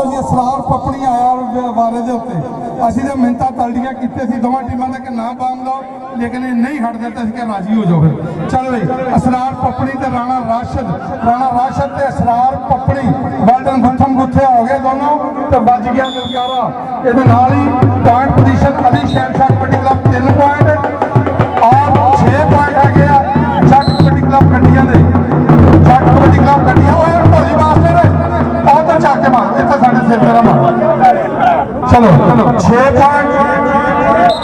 जी असरार पपड़ी आया वारे के उत्ते असी तो मिन्नतां तलड़ियां कीते सी दोवां टीमां ने कि ना बाम लो, लेकिन ये नहीं हट देते कि राजी हो जाओ। फिर चलो भाई असरार पपड़ी ते राणा राशिद ते असरार पपड़ी वेल्डन गुत्थम गुत्थे हो गए दोनों, तो बज गया ललकारा। ये point position Ali Shahanshah kabaddi club 3 point और 6 पॉइंट है गया जट कबड्डी क्लब गड्डियां दे। जट कबड्डी क्लब गड्डियां ढोली वास्ते उधर जाके मार इतना साढ़े सिर मेरा मार। चलो 6 पॉइंट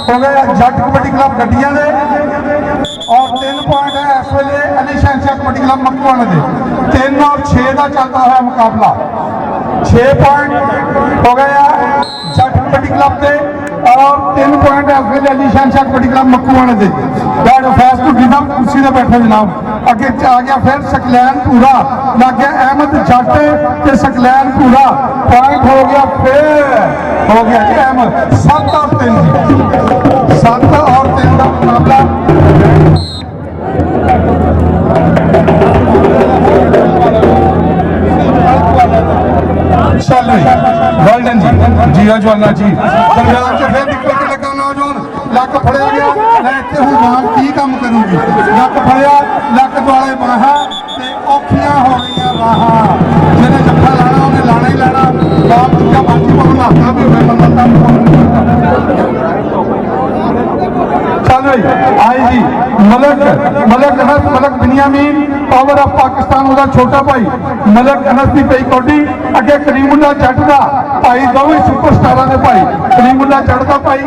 हो गए जट कबड्डी क्लब गड्डियां दे और 3 पॉइंट है इस वे अली शहनशाह कबड्डी क्लब मकवाने दे। 3 और 6 का चलता है मुकाबला। 6 पॉइंट हो गया जट कबड्डी क्लब के और 3 पॉइंट है इस वे अली शहनशाह कबड्डी क्लब मकवाने दे। फैस टू गिदम कुर्सी से बैठे जनाब। अगे आ गया फिर सकलैन पूरा लग गया अहमद जट ते सकलैन पूरा पॉइंट हो गया फिर हो गया जी अहमद 7 और 3 का मुकाबला। चल वेल्डन जी जिया जवाना जी दरम्यान से फिर निकल के लगा नौजवान लक फड़िया गया इतने हूँ मां की काम करूंगी लक फड़िया लक दुआले बाहा ते औखियां हो गई राह जिन्हें जफ्फा लाना उन्हें लाना ही लाना बाप दूजा बाकी को नहाता भी हुए बंदा चल भाई आई जी मलक बिनियामीन पावर ऑफ पाकिस्तान उदा छोटा भाई मलक अनस की पई कौडी अगे करीमुल्ला जट का भाई दोवें सुपरस्टारां दे भाई करीमुल्ला जट का भाई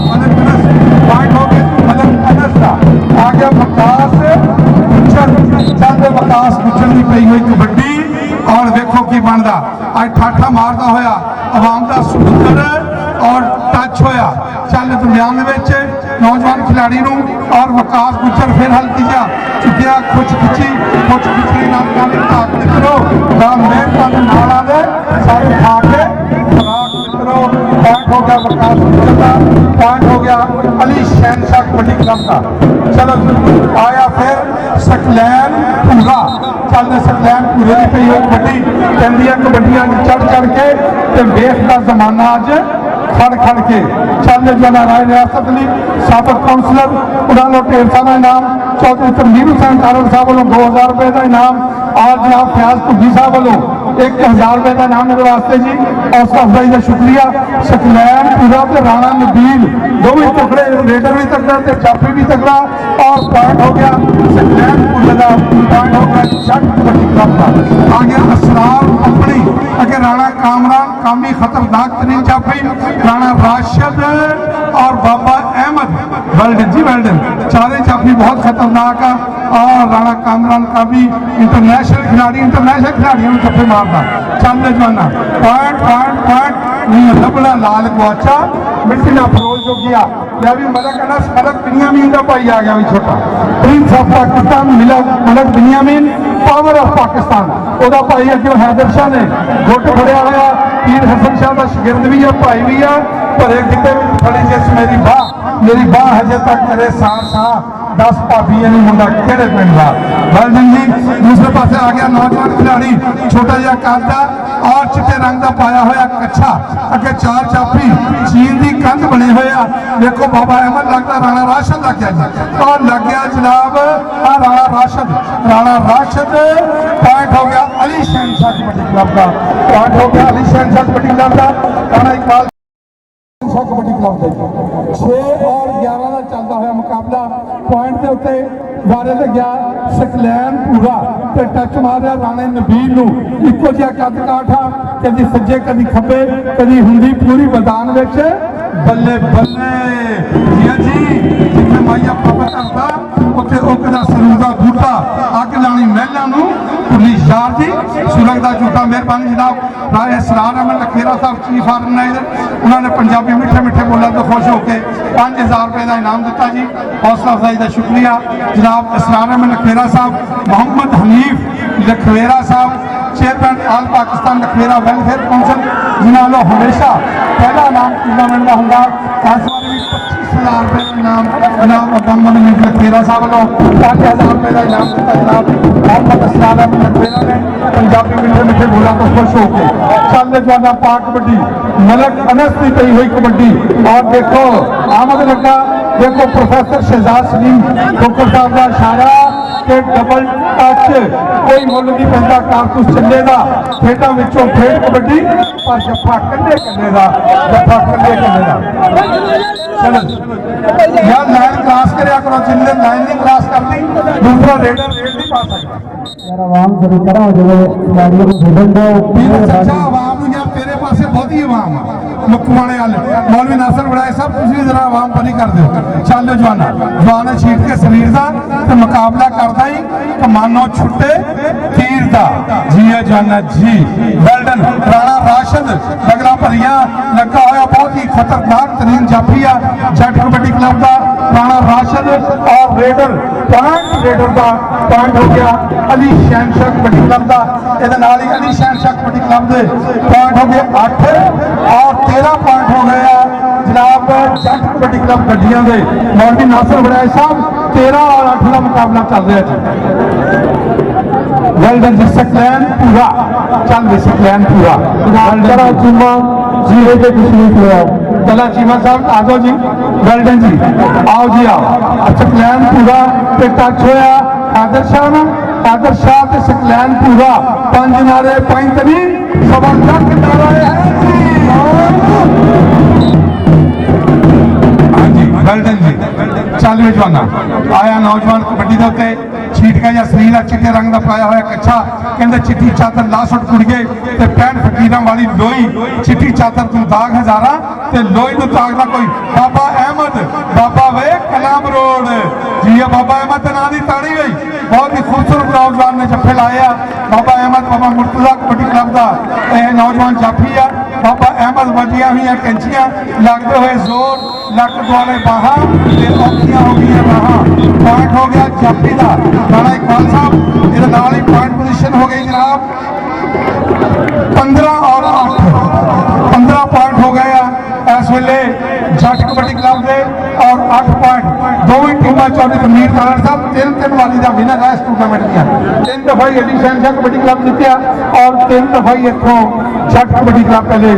मलक अनस पॉइंट हो गए मलक अनस का आ गया वकास गुज्जर चलते वकास गुज्जर की पई हुई कबड्डी और देखो की बनता अज ठाठा मारदा होया आवाम का सुपुत्र और टच होया चल दरम्यान नौजवान खिलाड़ी और वकास गुज्जर फिर हल्की जा चुकिया कुछ खिंची मित्रों मेहरबानी नाला दे सारे खा के मित्रों पॉइंट हो गया वकास गुज्जर का पॉइंट हो गया अली शहनशाह कबड्डी क्लब का। चलो आया फिर सकलैन पूरा चलते सकलैन पूरे की पई हुई कबड्डी कहदियां कबड्डियां चढ़ के वेख का जमाना अज खड़ के चलते जला राय रियासत ली साबक काउंसलर उन्होंने ढेर सारा इनाम चौधरी तनवीर हुसैन तारड़ साहब वालों 2000 रुपए का इनाम और जनाब फयाज भुग्गी साहब वालों 1000 रुपए का इनाम मेरे वास्ते जी हौसला अफजाई का शुक्रिया। सकलैन पूरा तो राणा नबील दो भी तकड़े रेडर भी तकड़ा तो जाफी भी तकड़ा और पॉइंट हो गया सकलैन पूरे का पॉइंट हो गया जट कबड्डी क्लब का। आ गया असरार अपनी अगे राणा कामरान कामी खतरनाक तरीन जाफी राणा राशिद और बाबा अहमद वेल्डन जी वेल्डन चारे जाफी बहुत खतरनाक है और राणा कामरान का भी इंटरनेशनल खिलाड़ियों में जफे मारता चलते जवाना पॉइंट लबड़ा लाल गुआचा मिट्टी ना फरोल जो गया या भी मलक अनस मलक बिनियामीन का भाई आ गया भी छोटा prince of Pakistan Malak Binyamin power of Pakistan ओदा भाई अगे हैदर शाह ने गुट फड़िया हुआ पीर हसन शाह का शगिर्द भी है भाई भी है भरे गिटे फड़ी जिस मेरी बाह हजे तक करे सा 10 भाभी नहीं मुंडा केड़े पिंड का वेल्डन जी। दूसरे पासे आ गया नौजवान खिलाड़ी छोटा जहा कादा और चिट्टे रंग का पाया हुआ कच्छा अगे 4 जाफी चीन की कंध बने हुए देखो बाबा अहमद लगता राणा राशिद लग गया और लग गया जनाब राणा राशिद पॉइंट हो गया अली शहनशाह कबड्डी क्लब का पॉइंट हो गया अली शहनशाह कबड्डी क्लब का राणा इकबाल कबड्डी क्लब का 6 और 11 का चलता हुआ मुकाबला पॉइंट के उत्ते वारे से गया सकलैन पूरा ते टच मारिया राणे नबील इको जिहा कद काठा कदी सज्जे कदी खब्बे कदी हुंदी पूरी मैदान विच बल्ले बल्ले जी जिथे माइया पापा करता उत्थे ओकदा सरूदा बूटा अग लानी महलों नूं पुलिस यार जी सुरंग का जूता मेहरबानी जनाब राय सरार अहमद लखेरा साहब चीफ ऑर्गेनाइजर उन्होंने पंजाबी मिठे बोलों तो खुश होकर 5000 रुपए का इनाम दिता जी हौसला अफजाई का शुक्रिया जनाब सरार अहमद लखेरा साहब Mohammad Hanif Lakhera sahab chairman all Pakistan Lakhera welfare council जिन्होंने हमेशा पहला इनाम टूर्नामेंट का होंगे इस बार भी 10,000 रुपये का इनाम जनाब मोहम्मद अमीर लखेरा साहब वालों 5,000 रुपये का इनाम दिता जनाब मोहम्मद असरार अहमद लखेरा ने पंजाबी मिठे मिठे बोलों तो खुश हो के चल जवाना पा कबड्डी मलक अनस की पई हुई कबड्डी और देखो आमद लगा देखो प्रोफेसर शहजाद सलीम खोखर साहब का इशारा कि डबल टच कोई मुल नहीं पैंदा कारतूस चलेगा खेडों विचों खेड कबड्डी पर जफा कंधे कंधे का जफा कंधे कंधे का चलो यार लाइन क्रॉस करया करो जिन्हें लाइन नहीं क्रॉस करती दूसरा रेडर रेड नहीं पा सकता यार आवाम से करा हो जाए खिलाड़ियों को भेजन दो अच्छा आवाम यार तेरे पास बहुत ही आवाम है मुकवाने वाले मौलवी नासर बड़ाए सब तुम भी जरा आवाम बनी कर दो चलो जवाना जवाना छीट के शरीर का तो मुकाबला करता ही कमानो छुट्टे तीर का जी है जवाना जी वेल्डन राणा राशिद लगला भरिया लगा होया बहुत ही खतरनाक तरीन जाफी है जट कबड्डी क्लब का राणा राशिद और रेडर रेडर का पॉइंट हो गया अली शहनशाह कबड्डी क्लब का ये अली शहनशाह कबड्डी क्लब के पॉइंट हो गए 8 और 13 पॉइंट हो गया जनाब जट कबड्डी क्लब गड्डियां के मौलवी नासर बड़ाई साहब 13 और 8 का मुकाबला चल रहा है वेल्डन जी सकलैन पूरा चल रही सकलैन पूरा चला चीमा जीरे के तशरीफ ले आओ चला चीमा साहब आ जाओ जी वेल्डन जी आओ जी आओ सकलैन पूरा ते टच होया आदर शाह ते सकलैन पूरा 5 नारे 5 तनी जबरदस्त नारे हाँ जी वेल्डन जी चल वे जवाना आया नौजवान कबड्डी के उत्ते छीट गया या शरीर का चिट्टे रंग का पाया हुआ कच्छा कहते चिट्टी चादर ला सुट कुड़िए ते पैंट फकीर वाली लोई चिट्टी चादर तू दाग हजारा ते लोई तू दागदा कोई बाबा अहमद बाबा वे कलाम रोड जी है बाबा अहमद नाम की ताड़ी गई बहुत ही खूबसूरत नौजवान ने जफे लाए बाबा अहमद बाबा मुर्तजा कबड्डी क्लब का यह नौजवान जाफी है बाबा अहमद वजिया हुई कैंचियां लगते हुए जोर लक दुआले बाहा औखियां हो गई बाहा पॉइंट हो गया जाफी का राणा इकबाल साहब ये ही पॉइंट पोजीशन हो गई जनाब 15 और 8 15 पॉइंट हो गया इस वेले जट कबड्डी क्लब के और 8 पॉइंट दोवें टीमां चौधरी तमीर तारण साहब 3 वाली का विनर है इस टूर्नामेंट दियां 3 दफा ही अली शहनशाह कबड्डी क्लब जीत्या और 3 दफा ही इतों जट कबड्डी क्लब पहले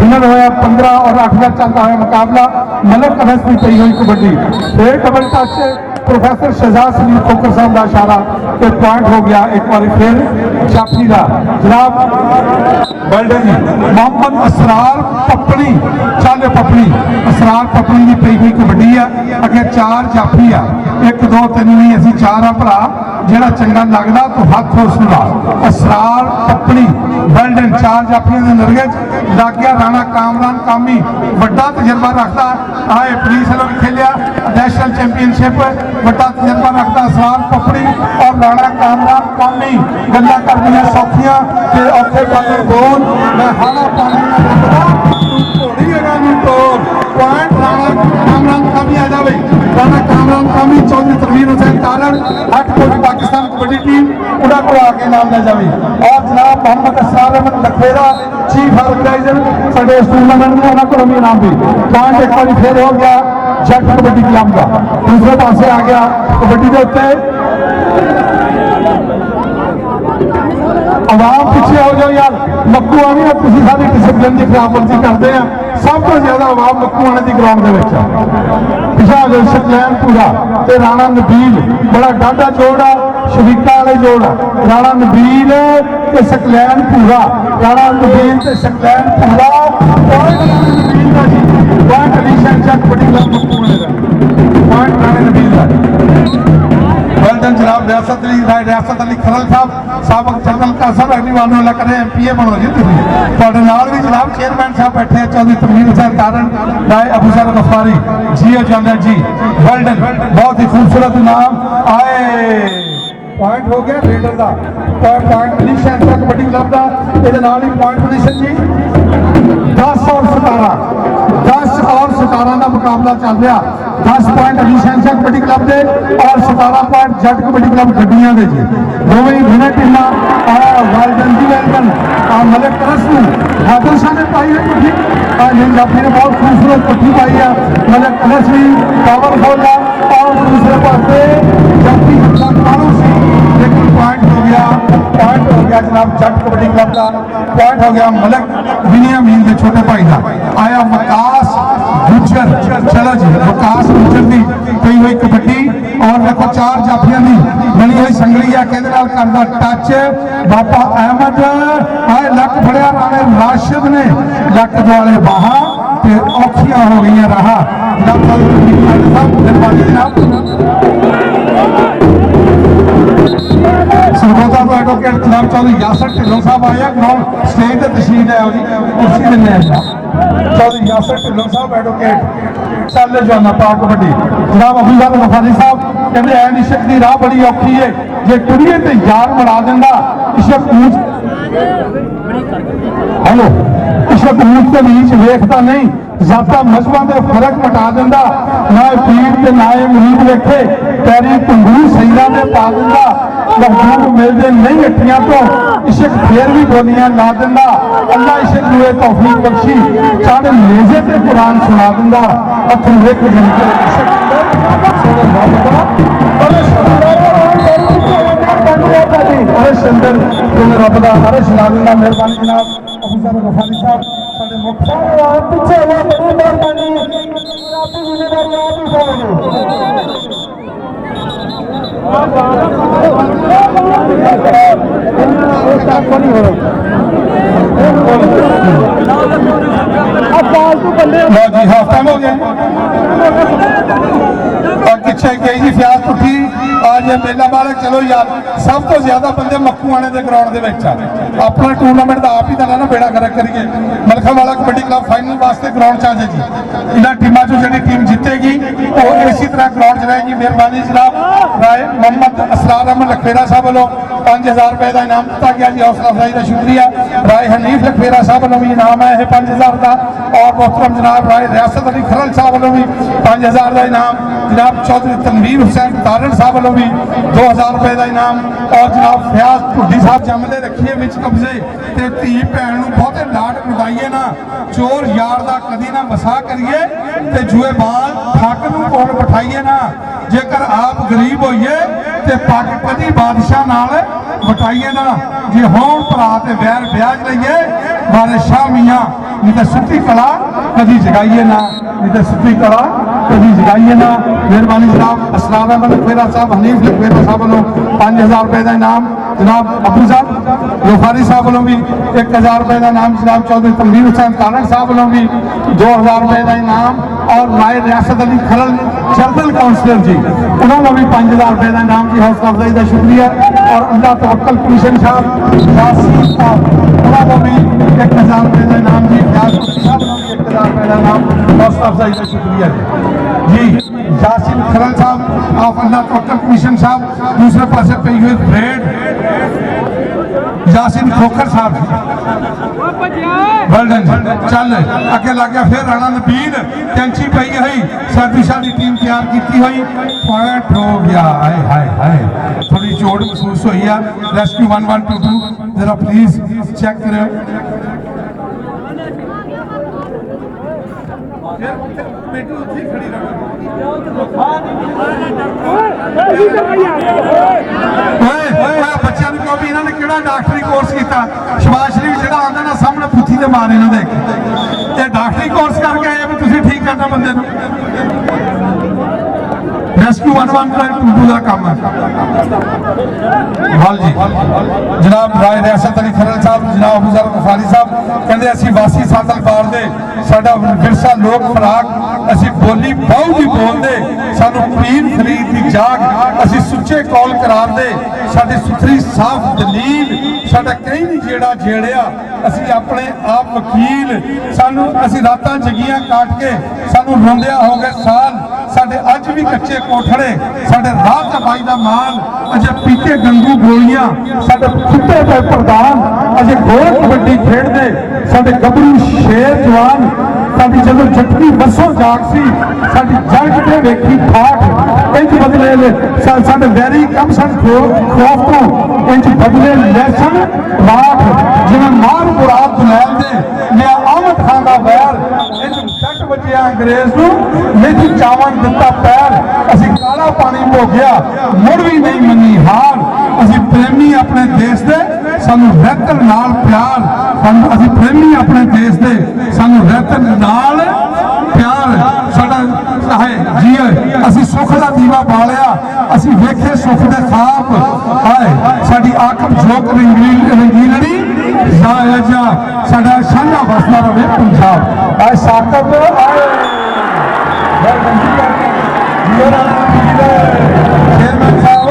विनर होया 15 और 8 का चलता हुआ मुकाबला मलक अनस की पई हुई कबड्डी फिर double touch professor Shahzad Saleem Khokhar sahab का इशारा के पॉइंट हो गया एक बार फिर जाफी का जनाब वेल्डन जी मोहम्मद असरार पपड़ी चल पपड़ी असरार पपड़ी की पई हुई कबड्डी है अगे 4 जाफी आ 1 2 3 नहीं असी 4 आ भरा जेड़ा चंगा लगता तो हथ उसका असरार पपड़ी वेल्डन 4 जाफियों के नरगे लग गया राणा कामरान कामी बड़ा तजर्बा रखता आए पुलिस वालों भी खेलिया नेशनल चैंपीयनशिप बड़ा तजर्बा रखता असरार पपड़ी और राणा कामरान कामी गल्ला कर दी सौखियां कि औखे पाले बोल मैं हाना पानी पॉइंट राणा कामरान कामी आ जाए राणा कामरान कामी चौधरी तनवीर हुसैन तारण हट कोच पाकिस्तान कबड्डी टीम उड़ा को आगे नाम ले जाए और जनाब मोहम्मद असरार अहमद लखेरा चीफ ऑर्गेनाइजर साढ़े इस टूर्नामेंट में उन्होंने को इनाम भी पॉइंट एक बार फिर हो गया जट कबड्डी क्लब का दूसरे पासे आ गया कबड्डी के उत्ते आवाम पीछे हो जाओ यार मक्कू आनी है तुम सारी डिसिप्लिन की खिलाफवर्जी करते हैं सब तो ज्यादा आवाम मक्कू आने की ग्राउंड के पिछा जो सकलैन पूरा ते राणा नबील बड़ा डाढ़ा जोड़ आ शरीका वाले जोड़ आ राणा नबील ते सकलैन पूरा राणा नबील ते सकलैन पूरा पॉइंट नबील का जी पॉइंट अली शहनशाह कबड्डी क्लब मक्कू आने का पॉइंट राणा नबील का वेल्डन जनाब रियासत अली खरल साहब साबक जनरल कासर रहने वाला करें MPA बनो जी तुम भी जनाब चेयरमैन साहब बैठे हैं चौधरी तमीर हुसैन तारण राय अबू सर गफारी जी जानर जी वेल्डन बहुत ही खूबसूरत नाम आए पॉइंट हो गया रेडर का पॉइंट अली शहनशाह कबड्डी क्लब का ये पॉइंट पोजीशन जी 10 और 17 का मुकाबला चल रहा 10 पॉइंट अली शहनशाह कबड्डी क्लब के और 17 पॉइंट जट कबड्डी क्लब गड्डियां के जी दोवें ही विनर टीमां वेल्डन जी वेल्डन मलिक तरस हादर शाह ने पाई है जाफी ने बहुत खूबसूरत पट्टी पाई है, मतलब कलश भी पावरफुल है। और दूसरे पासे जाफी कानू सी, लेकिन पॉइंट हो गया जनाब जट कबड्डी क्लब का, पॉइंट हो गया मलक बिनियामीन के छोटे भाई का। आया वकास गुजर, चलो जी वकास गुजर की पई हुई कबड्डी, और देखो 4 जाफियां की बनी हुई संगली है, कहते नाल करदा टच बाबा अहमद। आए लक फड़िया राणे राशिद ने, लक दुआले बाहा ते औखियां हो गई राह। सरबोता तो एडवोकेट जनाब चौधरी यासर ढिल्लों साहब आया ग्राउंड स्टेज से तशरीफ ले आओ जी, कुर्सी देने चौधरी यासर ढिल्लों साहब एडवोकेट चल जाना पा कबड्डी। जनाब अबूजाद गफारी साहब कहते ऐन इशक की राह बड़ी औखी है, जे कुड़िए ते यार बना देंदा इशक ऊंच, हेलो इशक ऊंच ते नीच वेखता नहीं, जाता मजहबां दे फर्क मिटा देंदा, ना पीर ते ना मुरीद वेखे, पैरी पंगू सईदा दे पा देंदा, महबूब मिलते नहीं अट्ठियां तो इशक फिर भी बोलियां ला देंदा, अल्लाह इशक नूं तौफीक बख्शी, साढ़े नेज़े ते कुरान सुना देंदा, अथन वेख जिंदगी अरश अंदर रब दा अरश ला देंदा। मेहरबानी जनाब अबूज़र गफारी साहब साडे मुख पीछे हुआ बड़ी मेहरबानी आपकी जिम्मेदारी आप ही करोगे। जी हाँ टाइम हो गया और पीछे गई जी फ्याज उठी आज मेला मालक। चलो यार सब तो ज्यादा बंदे मक्कू आने के ग्राउंड के अपना टूर्नामेंट का आप ही ना बेड़ा गर्क करिए। मलखा वाला कबड्डी क्लब फाइनल वास्ते ग्राउंड आ जाए जी, इन्होंने टीमों चो जी टीम जीतेगी वो इसी तरह ग्राउंड च रहेगी। मेहरबानी जनाब राय मोहम्मद असरार अहमद लखवेरा साहब वालों 5000 रुपए का इनाम दिता गया जी, हौसला अफजाई का शुक्रिया। राय हनीफ लखवेरा साहब वालों भी इनाम है 5000 का, और मोहतरम जनाब राय रियासत अली खरल साहब वालों भी 5000 का इनाम, जनाब चौधरी तनवीर हुसैन तारण साहब वालों भी 2000 रुपए का इनाम, और जनाब फयाज भुड्डी साहब जमदे रखिए विच कब्जे ते धी भैन बहुते लाड लुटाइए ना, चोर यार का कदी ना वसा करिए ते जुएबाज ठग नूं कोल बिठाइए ना, जेकर आप गरीब होइए ते पग कदी बादशाह नाल बटाइए ना, जे होण भरा ते वैर ब्याज लइए मारे शाह मियाँ, नहीं तो सुती कला कदी जगाइए ना, नहीं तो सुती कला कदी जगाइए ना। मेहरबानी जनाब असरार अहमद लखवेरा साहब हनीफ लखवेरा साहब वालों 5000 रुपए का इनाम, जनाब अबूजाद गफारी साहब वालों भी 1000 रुपए का इनाम, जनाब चौधरी तनवीर हुसैन तारण साहब वालों भी 2000 रुपए का इनाम, और राय रियासत अली खरल चरदल काउंसलर जी उन्होंने भी 5000 रुपए का इनाम की हौसला अफजाई का शुक्रिया। और अल्लाह तवक्कल कमीशन साहब यासीन साहब उन्होंने भी 1000 रुपए का इनाम जी, साहब ने भी 1000 रुपए का इनाम हौसला अफजाई का शुक्रिया जी। यासीन खरल साहब आप अल्लाह तवक्कल कमीशन साहब, दूसरे पासे पई हुई ब्रेड यासीन खोखर साहब चल अगे लग गया फिर राणा नबील कैंची पई हुई साडी साडी टीम तैयार की हुई, पॉइंट हो गया। हाय हाय हाय थोड़ी चोट महसूस हुई है। रेस्क्यू 1122 जरा प्लीज चेक करो। बच्चों को भी इन्होंने केड़ा डॉक्टरी कोर्स किया, शबाज शरीफ जो आता ना सामने पुथी दे मारे इन्होंने देख डॉक्टरी कोर्स करके आए भी तुम ठीक करना बंदे रेस्क्यू 1122 का काम है। हाल जी जनाब राय रियासत अली खरल साहब, जनाब अबूज़र गफारी साहब कहते असी वासी सादल पार दे साडा विरसा लोक फराक असी बोली बहु भी बोलते सानू पीर फरीद की जाग असी सुच्चे कौल करार दे साडी सुथरी साफ दलील साडा कहीं नहीं जेड़ा जेड़िया असी अपने आप वकील सानू असी रातां जगियां काट के सानू रोंदिया हो गए साल साडे अज भी कच्चे कोठड़े साडे राह ते बाई दा माल अजे पीते गंगू गोलियां साडे फुੱਟੇ पे प्रधान अजे गोल कबड्डी खेडदे साडे गबरू शेर जवान साडी जदों जटनी बसों जाग सी साडी जंग ते वेखी ठाठ इंज बदले साडे वैरी कम सन खौफ तो इंज बदले लहसन राठ जिवें मार मुराद दुलैल दे लिया आमद खान दा वैर अंग्रेज नूं नहीं चावन दिता पैर, असी काला पानी भोगिया मुड़ भी नहीं मनी हार। असी प्रेमी अपने देश दे सानू रहतर नाल प्यार, असी प्रेमी अपने देश दे सानू रहतर नाल प्यार साडा है जी। असी सुख दा दीवा बालिया, असी वेखे सुख दे खाब हाय साडी आकम जोक रंगीलड़ी जा साडा साझा वसदा रहे पंजाब। आए साकब आए चेयरमैन साहब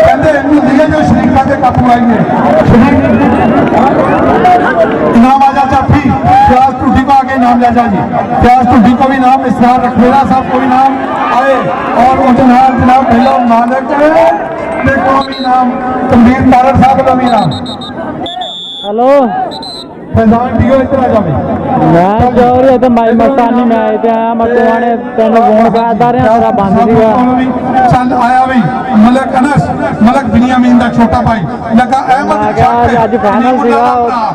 कहते इन्हू दिए जो शरीफा के कप लाइए इनाम आजा चाफी प्याज टूटी को आगे नाम ले जा जी, प्याज टूटी को भी नाम, इसरार रखवेला साहब को भी नाम आए और उजनार जनाब महिला मालिक को भी नाम, तनवीर तारड़ साहब का भी नाम। हेलो फैजान डीओ इधर आ जावे मैं जोर है तो माई मस्तानी मैं इते आया मटवाने तेन फोन करदा रहा तेरा बंद सीगा चल आया भी मलक अनस मलक बिनियामीन दा छोटा भाई लगा अहमद मैं आज फाइनल सीगा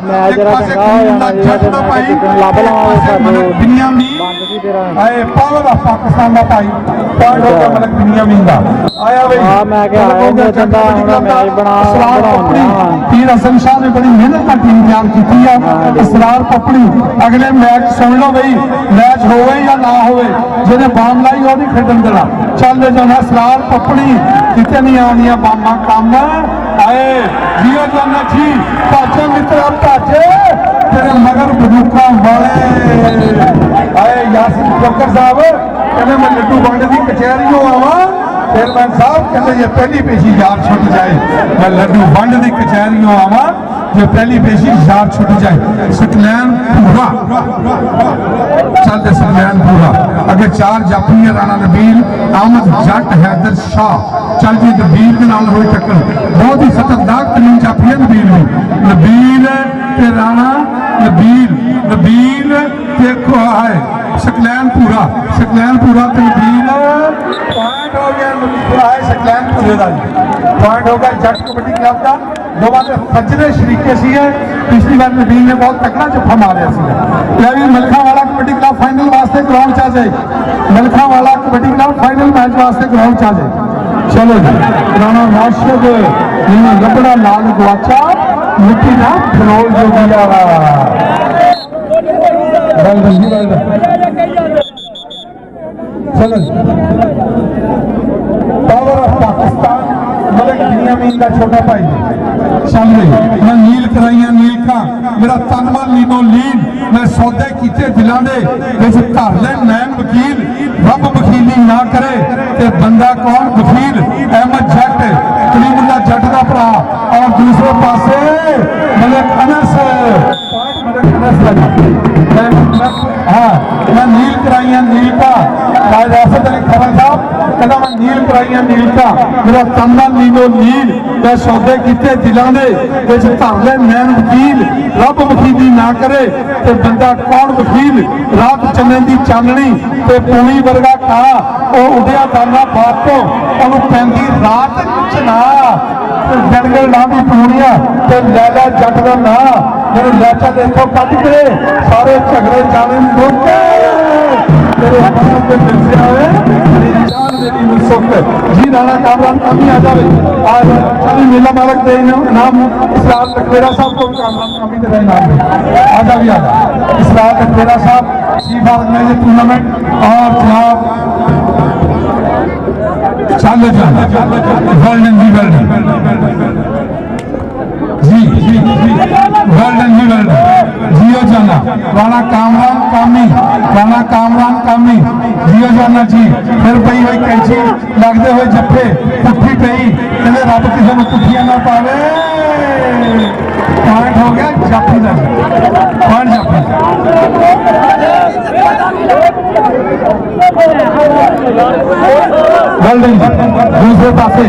मैच जरा चंगा हो जाना सीगा ते मैं लब लावां मलक बिनियामीन बंद सी तेरा आए पावर ऑफ पाकिस्तान दा भाई पॉइंट हो गया मलक बिनियामीन दा आया भाई। हां मैं क्या आया मैं चंदा हुन मैच बनाऊंगा। पीर हसन शाह ने बड़ी मेहनत का टीम तैयार की है। इसरार पपड़ी अगले मैच सुन लो भाई, मैच होवे या ना होवे जिन्हें बाम लाई वो नहीं खेडन देना। चल जाना इसरार पपड़ी कितने नहीं आनी बामा काम आए जियो जाना जी भाजे मित्रा भाजे तेरे मगर बंदूका वाले आए यासिन फकर साहब कहने मैं लड्डू बंड की कचहरी आवा। चेयरमैन साहब कहते ये पहली पेशी यार छुट जाए, मैं लड्डू बंड की कचहरी आवा जो पहली पेशी यार छुट जाए। सकलैन पूरा चलते सकलैन पूरा अगे चार जाफरी राणा नबील अहमद जट हैदर शाह चल जी नबील के नाल होई टक्कर बहुत ही खतरनाक तरीन जाफरी नबील भी नबील ते राणा नबील ते को है सकलैन पूरा ते नबील पॉइंट हो गया पूरा है सकलैन पूरे का पॉइंट होगा जट कबड्डी क्लब का। दोवां दे सज्जने शरीके सी है, पिछली बार नबील ने बहुत तकड़ा जफा मारिया सी। भी मलखा वाला कबड्डी क्लब फाइनल वास्ते ग्राउंड च आ जाए, मलखा वाला कबड्डी क्लब फाइनल मैच वास्ते ग्राउंड च आ जाए। चलो जी राणा राशिद जिन्हें लबड़ा लाल गुआचा मिट्टी ना फरोल जो दिया चलो पावर ऑफ पाकिस्तान मलक बिनियामीन का छोटा भाई चल रही मैं नील कराइया नील का मेरा तनमन लीनो लीन मैं सौदे कीते दिलों दे विच घर ले नैन वकील रब वकीली ना करे ते बंदा कौन वकील अहमद जट कलीमुल्ला जट का भरा और दूसरे पासे मलक अनस हाँ मैं नील कराइया नील का राजद अली खबर साहब कहना मैं नील कराइया नील का मेरा तनमन लीनो नील मैं सौदे कीते दिलों दे विच घर ले नैन वकील रब वकीली ना करे ते बंदा कौन वकील रात चने की चाननी ते पूरी वर्गा खा वो उड़िया दाना बात तो उन्होंने पैंदी रात चना गणगल ना भी पूरिया ते लैला जट का ना मेरे लैचा देखो कट के सारे झगड़े जाने तेरे जी राणा कामरान कामी आ जाए आज चली मेला मालक दे नाम इसरार लखवेरा साहब को कामरान कामी दे नाम आजा भी आजा इसरार लखवेरा साहब चीफ ऑर्गेनाइजर टूर्नामेंट और जनाब चाले जाना गोल्डन जी वेल्डन जी वेल्डन जियो जाना राणा कामरान कामी जियो जाना जी फिर पई हुई कैंची लगते हुए जफे पुट्ठी पई कहते रब किसी को पुट्ठियां ना पावे। पॉइंट हो गया जाफी का पॉइंट जाफी वेल्डन दूसरे पासे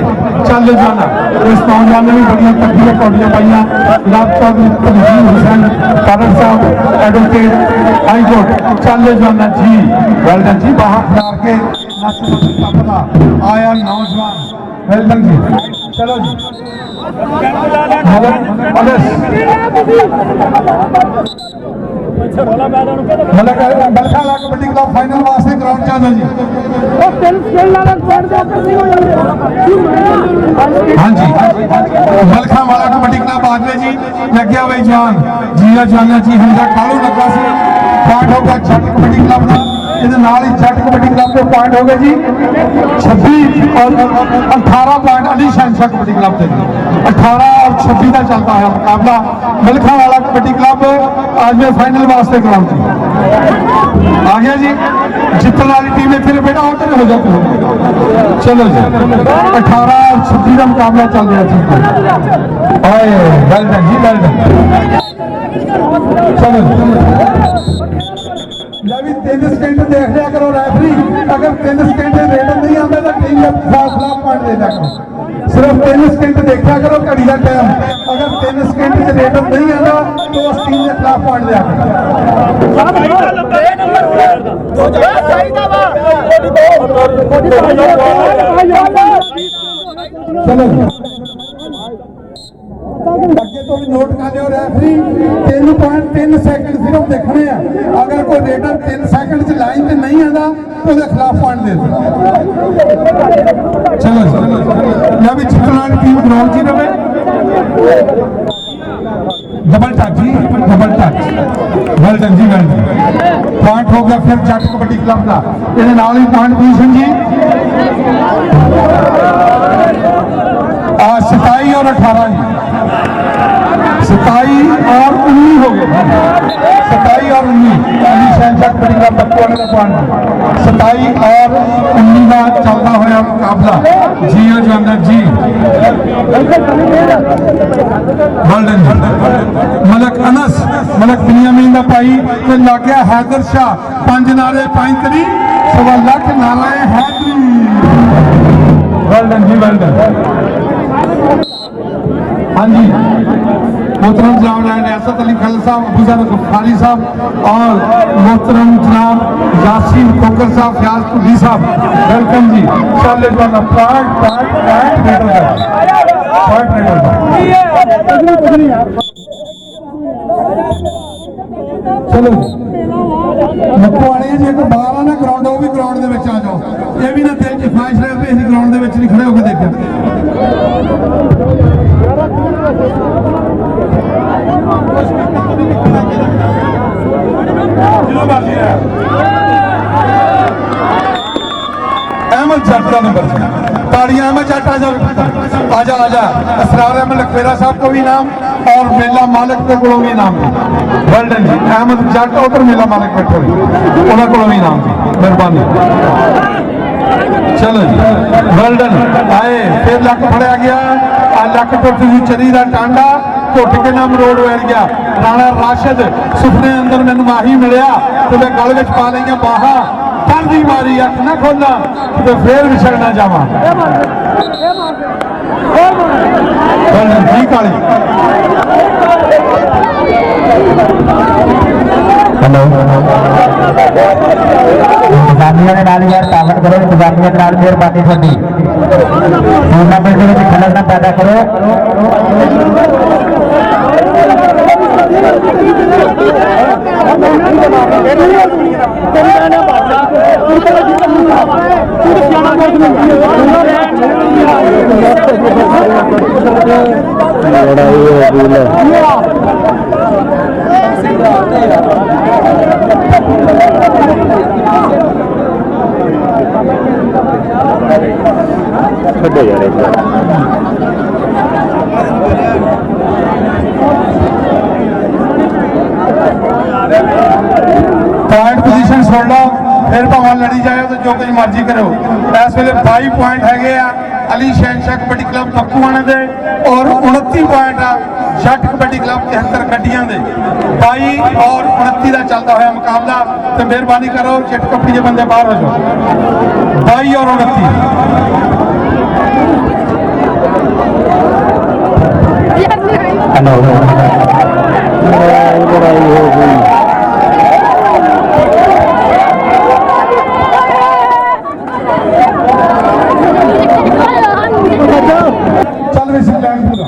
चल जाना इस नौजवान ने भी बड़िया तकड़ियां कौड़ियां पाइया जनाब चौधरी तनवीर हुसैन तारड़ साहब एडवोकेट हाई कोर्ट चल जाना जी वेल्डन जी बाहर खिलार के आया नौजवान वेल्डन जी चलो जी बलखा वाला कबड्डी क्लब फाइनल वास्ते ग्राउंड च आना जी। हाँ जी, बलखा वाला कबड्डी क्लब आदमे जी लग्या भाई जवान जिया जाना जी हमदा कालू लगा सी पॉइंट हो गया जट कबड्डी क्लब का। ਇਹਦੇ ਨਾਲ ਹੀ ਜੱਟ ਕਬੱਡੀ ਕਲੱਬ ਦੇ ਪੁਆਇੰਟ ਹੋ ਗਏ ਜੀ 26 और 18 पॉइंट अली शहनशाह कबड्डी क्लब के 18 और 26 का चलता है मुकाबला। मिल्खा वाला कबड्डी क्लब आज में फाइनल वास्ते ग्राउंड आ गया जी। जितने वाली टीम है फिर बेटा होते हो जाते हो। चलो जी 18 और 26 का मुकाबला चल रहा है। वेल डन जी, वेल डन। चलो भी 3 सेकंड देख लिया करो रेफरी, अगर 3 सेकंड रेडर नहीं आता तो टीम के खिलाफ पॉइंट दे दिया करो। सिर्फ 3 सेकंड देखा करो घड़ी का टाइम, अगर 3 सेकंड रेडर नहीं आता तो उस टीम के खिलाफ पॉइंट दिया करो। चलो अगे तो भी नोट कर लियो रेफरी 3.3 सेकंड सिर्फ देखने हैं, अगर कोई रेडर 3 सेकंड च लाइन से नहीं आता तो उसके खिलाफ पॉइंट दे दो। चलो या भी जितना टीम ग्राउंड जी रहे। डबल टच जी, डबल टच, वेल डन जी, वेल डन। पॉइंट हो गया फिर जट कबड्डी क्लब का। ये नाल ही पॉइंट पोजीशन जी 27 और 18 जी, 27 और 19 हो गए। 27 और 19 अली शहनशाह कबड्डी क्लब बक्कुआने का पॉइंट 27 और 19 का चलता हुआ मुकाबला। जी जाना जी, वेल डन। मलक अनस, मलक बिनियामीन का भाई तो लग गया हैदर शाह 5 नारे 5 तरी 1.25 लाख नारा है हैदरी। वेल डन जी, वेल डन। हाँ जी, मोहतरम जनाब रियासत अली खल साहब, अबूजर गफ्फारी साहब और मोहतरम जनाब यासीन कोकर साहब, फयाज कुली साहब, वेलकम जी। चले जाना पॉइंट चलो मकवाने जी एक बाहर ना ग्राउंड वो भी ग्राउंड के आ जाओ। ये भी ना दिल च ख्वाहिश रहे भी असं ग्राउंड के नहीं खड़े होकर देखा। अहमद जट का नंबर ताड़ियां, अहमद जट आजा आजा आजा। असरार अहमद लखवेरा साहब को भी नाम और मेला मालिक के को भी नाम। वेल डन जी, अहमद जट उधर मेला मालिक बैठे उन्होंने को भी नाम जी, मेहरबानी। चलो जी वेल डन। आए फिर लक फड़िया गया, लक टुट जी चरी का टांडा घुट के नाम रोड वैर गया। राणा राशिद सुपने अंदर मैंने माही मिलिया तो मैं गल में पा लिया बाहा पर दी मारी अख ना खोला तो फिर विछड़ ना जावा। जी काली हेलो इंतजामिया ने नाल यार ताकत करो, इंतजामिया के नाल मेहरबानी थोड़ी टूर्नामेंट में खलल ना पैदा करो। पॉइंट पोजीशन सुन लो फिर भाव लड़ी जाए तो जो कुछ मर्जी करो। इस वे 22 पॉइंट है अली शहनशाह कबड्डी क्लब बक्कुआने दे और 29 पॉइंट आ जट कबड्डी क्लब 73 गड्डियां दे। 22 और 29 का चलता हुआ मुकाबला। तो मेहरबानी करो चिट कपड़ी के बंदे बाहर हो जाओ। 22 और 29 हेलो चल भी सकलैन पूरा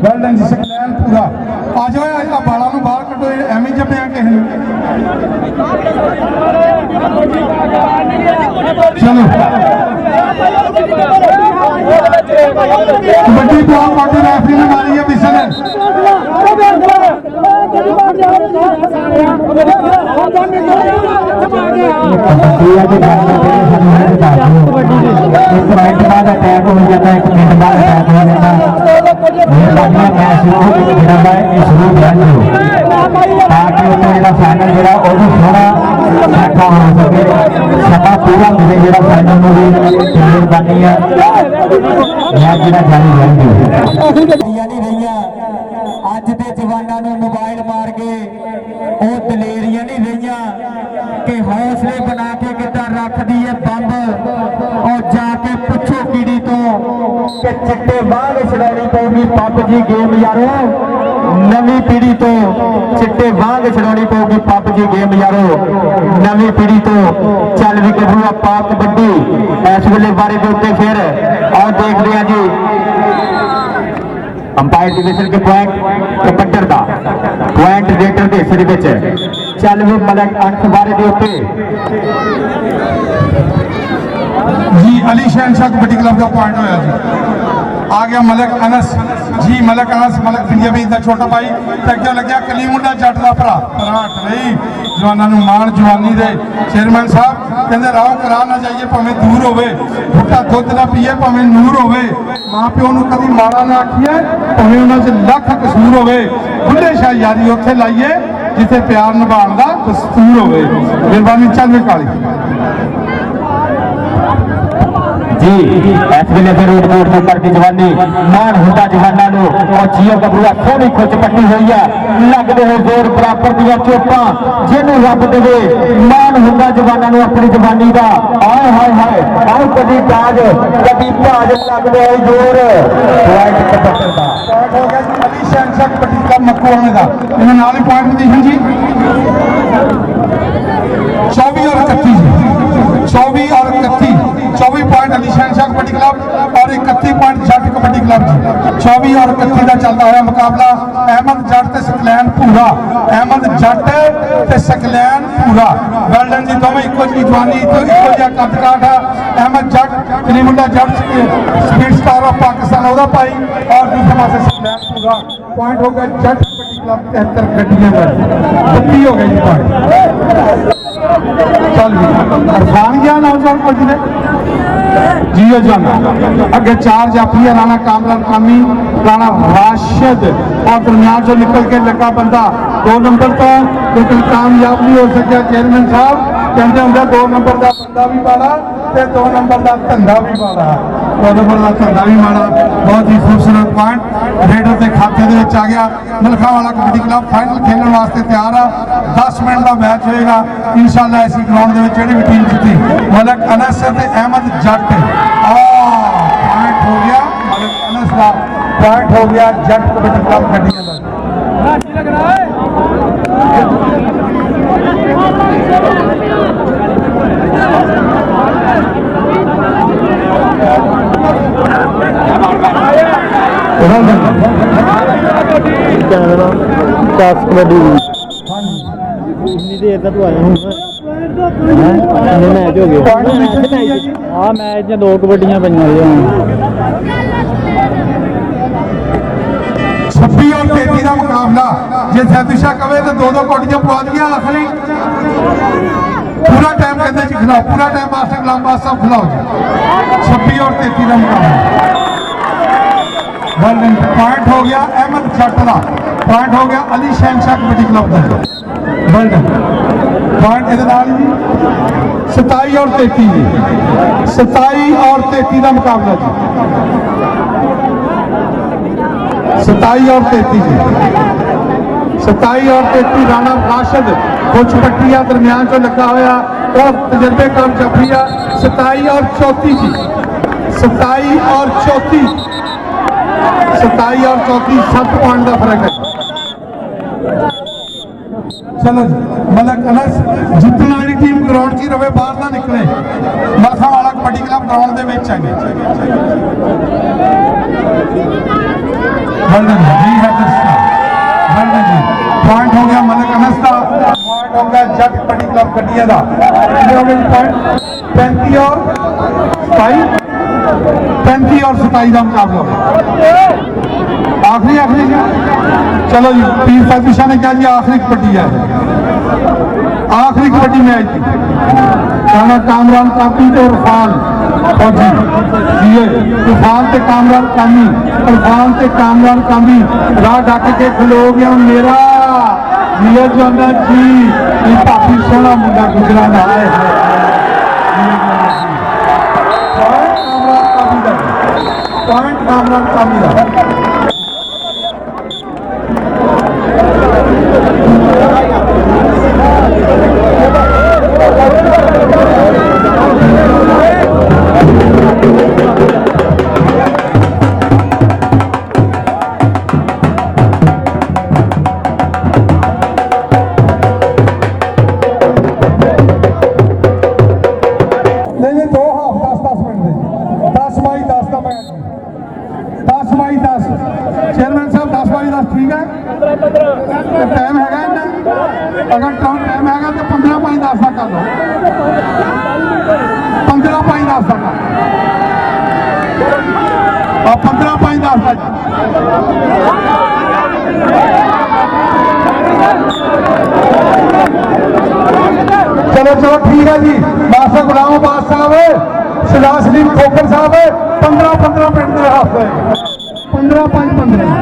वेल डन जी, सकलैन पूरा आ जाओ। बाला बाहर कटो एवं जमे किसी चलो कबड्डी ब्लॉक पार्टी रेफरी ने मारी है विसल अटैक हो जाता है, 1 मिनट बाद अटैक हो जाता है। मैच शुरू ताकि जो फाइनल जो थोड़ा बैठा हो सके, समा पूरा मिले जो फाइनल में भी मेहरबानी है मैच जो जारी रहेंगे। अज के जवानों को मोबाइल मार के वो दलेरियां नहीं रही कि हौसले बना के कितना रख दी है बंब और जाके पुछो कीड़ी तो कि चिट्टे बांग छड़ानी पऊगी पबजी गेम यारो। नवी पीढ़ी तो चिट्टे बांग छड़ानी पऊगी पबजी गेम यारो। नवी पीढ़ी तो चल भी कबूआ पा कबड्डी इस वेले बारे के उत्ते फिर और देखते हैं जी अंपायर डिवीजन के पॉइंट कबड्डर का पॉइंट रेटर के हिस्से में चल भी मलक अंश बारे के उत्ते जी अली शहनशाह कबड्डी क्लब का पॉइंट होया जी। आ गया मलक अनस जी, मलक अनस मलक पिंडिया भी इतना छोटा भाई तक लग्या कली मुंडा जट का भरा पराठ नहीं जवानों को मान जवानी दे। चेयरमैन साहब कहते राह करा ना जाइए भावें दूर होवे भुट्टा दुध ना पीए भावें नूर होवे मां प्यो को कभी माड़ा ना आखिए भावें उन्होंने लख कसूर होवे बुढ़े शाह यारी उत्थे लाइए जिथे प्यार निभाने का दस्तूर होवे। मेहरबानी चल में काली जी इस वेले फिर रोड तो करती जवानी मान होता जवानों और जियो कबूआ सोनी खुच पट्टी हुई है लगते हो जोर बराबर दिया चोपा जिन्हों रब दे मान होता जवानों अपनी जवानी का आए हाय हाय आओ कभी ताज कभी भाज लगते हो जोर पॉइंट कबड्डी का हो गया अली शहनशाह कबड्डी क्लब मक्कूआने का इन्होंने नाल ही पॉइंट दिखे जी 24 और 31 24 और 31 24 पॉइंट अली शहनशाह कबड्डी क्लब और 31 पॉइंट जट कबड्डी क्लब जी। 24 और 31 का चलता हुआ मुकाबला अहमद जट ते सकलैन पूरा अहमद जट ते सकलैन पूरा वेल्डन जी दोवें इको जी जवानी तो इको जिहा कद काठ अहमद जट कलीमुल्ला जट स्पीड स्टार ऑफ पाकिस्तान ओदा भाई और दूसरे पासे सकलैन पूरा पॉइंट हो गया जट कबड्डी क्लब 73 गड्डियां में 32 हो गए जी पॉइंट। चल भी अरफान गया नौजवान को जी ने जियो जाना अगे 4 जाफी राणा कामरान कामी राणा राशिद और दरमियान से निकल के लगा बंदा 2 नंबर तो लेकिन कामयाब नहीं हो सका। चेयरमैन साहब कहते होंगे 2 नंबर का बंदा भी माड़ा ते 2 नंबर का धंधा भी माड़ा 2 नंबर का धंधा भी माड़ा। बहुत ही खूबसूरत पॉइंट रेडर के खाते आ गया। मलखा वाला कबड्डी क्लब फाइनल खेलने वास्ते तैयार है। 10 मिनट का मैच होएगा इंशाअल्लाह। इसी ग्राउंड में जी भी टीम जीती मलक अनस से अहमद जट पॉइंट हो गया मलक अनस का पॉइंट हो गया जट कबड्डी क्लब गड्डियां कबड्डी देर तक आया हूँ मैच हो गया हाँ मैच 2 कबड्डियां पई 26 और 33 का मुकाबला जे सैदुशा कवे तो 2-2 कौटियां पवा दिया असली पूरा टाइम कहते जी खिलाओ पूरा टाइम मास्टर गुलाम बाद साहब खिलाओ जी। 26 और 33 का मुकाबला पॉइंट हो गया अहमद जट का पॉइंट हो गया अली शहनशाह कबड्डी क्लब का पॉइंट जी 27 और 33 जी 27 और 33 का मुकाबला जी 27 और 33 जी 27 और 33 राणा राशिद कुछ पट्टिया दरमियान चो लगा हुआ और तजर्बेकार जफरिया 27 और 34 जी 27 और 34 27 और 34 7 पॉइंट का फर्क है। चलो जी मलक अनस जितने वाली टीम ग्राउंड की रवे बाहर ना निकले मलखा वाला कबड्डी क्लब ग्राउंड के विच है जी है पॉइंट हो गया मलक अनस का पॉइंट हो गया जट कबड्डी क्लब गड्डिया का। कितने हो गए पॉइंट? 35 और 27, 35 और 27 का मुकाबला हो। आखिरी चलो जी, पीर फैजू शाह ने कहा जी आखिरी कबड्डी है, आखिरी कबड्डी मैच कहना कामरान कापी तो इरफान फौजी जी, इरफान से कामरान कामी, इरफान से कामरान कामी राह ढक के खलो गया मेरा जिया जाना जी, ये काफी सोहना मुंडा गुजरा ना है। पॉइंट कामरान कामी का। चेयरमैन साहब 10 बाई 10 ठीक है, टाइम है अगर टाइम है तो 15 बाई 10 का कर लो, 15 बाई 10 का और 15 बाई 10 का। चलो चलो ठीक है जी, मास्टर गुलाम अब्बास साहब, सरदार सलीम खोखर साहब 15-15 मिनट के हाथ 15-5-15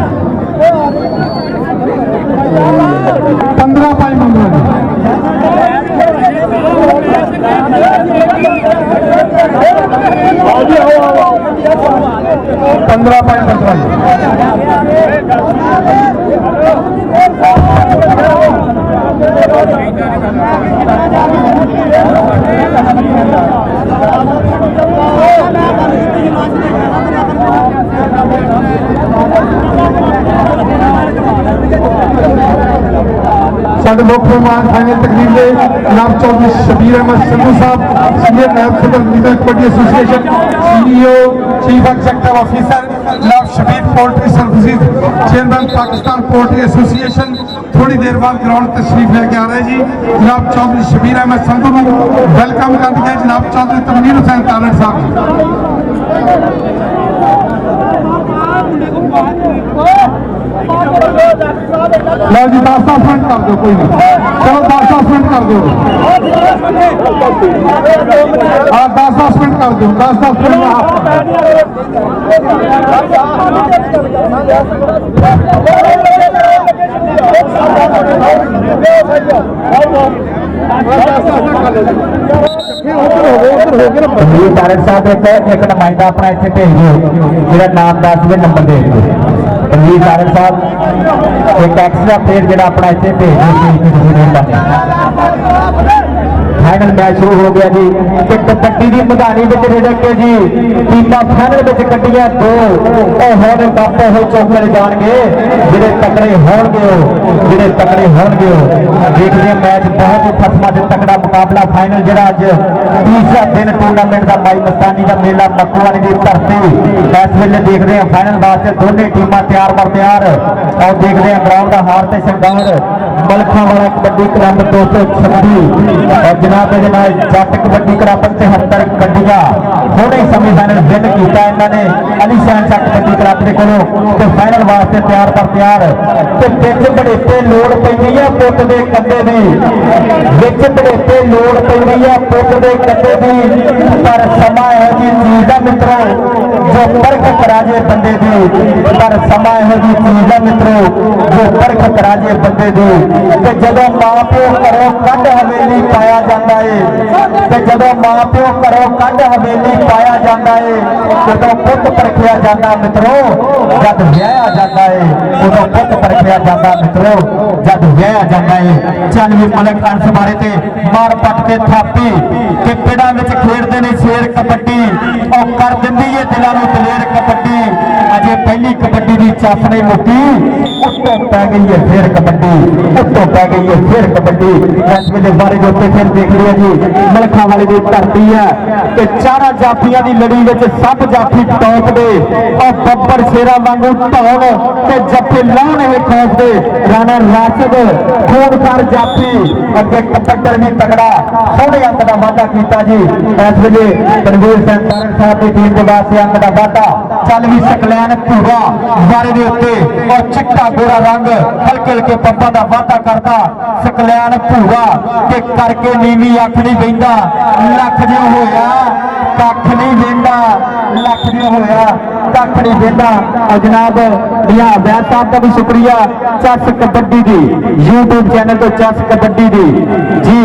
साढ़े मुख्य मेहमान फाइनल तकरीब के जनाब चौधरी शबीर अहमद संधू साहब, सीनियर नायब सदर नीदर kabaddi association, CEO chief executive officer जनाब Shabbir poultry services, chairman Pakistan poultry association थोड़ी देर बाद ग्राउंड तशरीफ लेके आ रहे जी। जनाब चौधरी शबीर अहमद संधू वेलकम कर दिया जनाब चौधरी तनवीर हुसैन तारड़ साहब। लो जी 10 मिनट कर दो, कोई नहीं, चलो 10 मिनट कर दो, हाँ 10 मिनट कर दो, 10 मिनट तारड़ साहब एक नुमाइंदा अपना इतने भेज दो जो नाम 10वें नंबर दे दो। रणवीर तारड़ साहब एक एक्स्ट्रा प्लेयर जो अपना इतने भेज दो। फाइनल मैच शुरू हो गया जी, कबड्डी की मैदानी रिड़क के जी टीमां फाइनल में कड्डियां 2 और बापे हो चौके जाएंगे जिहड़े तकड़े होणगे, जिहड़े तकड़े होणगे। देखते हैं मैच बहुत ही फसमा से तकड़ा मुकाबला फाइनल जो अज तीसरा दिन टूर्नामेंट का माई मस्तानी का मेला मक्कूवाली की धरती। इस वेले देखते हैं फाइनल वास्ते दोनों टीमां तैयार बर तैयार और देखते हैं ग्राउंड का हार से शंगार मलखा वाला कबड्डी क्लब 226 और जनाब जट कबड्डी क्लब 73 कड्डियां थोड़े समय फाइनल विन किया इन्होंने अली शहनशाह कबड्डी क्लब के कोलों फाइनल वास्ते तैयार पर तैयार। तो बिच बड़ेपे लोड़ पैंदी है पुट के कंधे की, बिच बड़ेपे लोड़ पैंदी है पुट के कंधे की, पर समा यहो जी चीज है मित्रों जो परख करा जे बंदे की, पर समा यहो जी चीज है मित्रों जो परख करा जे बंदे की। जदों मां प्यो घरों कढ़ हवेली पाया जाता है, जदों मां प्यो घरों कढ़ हवेली पाया जाता है, उदों पुत परखिया जाता मित्रों जद विआया जाता है, उदों पुत परखिया जाता मित्रों जद विआया जाता है। चानवी मलक अंश बारे ते मार पट के थापी कि पिंडां विच खेडदे ने शेर कबड्डी और कर दिंदी है दिलां नूं दलेर कबड्डी। अजे पहली कबड्डी की चफ नहीं मुक्की, उत्तों पै गई है फिर कबड्डी, उत्तों पै गई है फिर कबड्डी। इस वे बारे जो फिर देख लिया जी, मलखा वाली की धरती है कि चारा जाफिया की लड़ी में सब जाफी टॉप दे और बब्बर शेरा वांगू ढोल ते जप्पे लाने में खौफ दे। राणा राशिद खूनकार जाफी अगे कबड्डर भी तगड़ा थोड़े अंक का वाधा किया जी। इस वे रणवीर सिंह तारण साहब की टीम के वास्ते अंक का वाधा। चल भी सकलैन भूरा बारे के उत्ते और चिट्टा गोरा रंग हल्के हल्के पंपा का वाधा करता। सकलैन भूरा के करके नीवी अख नहीं बहिंदा, लख जो होया कख नहीं बहिंदा, लख जो होया कख नहीं बहिंदा। और जनाब रियाज साहब का भी शुक्रिया चस कबड्डी दी यूट्यूब चैनल तो चस कबड्डी दी जी।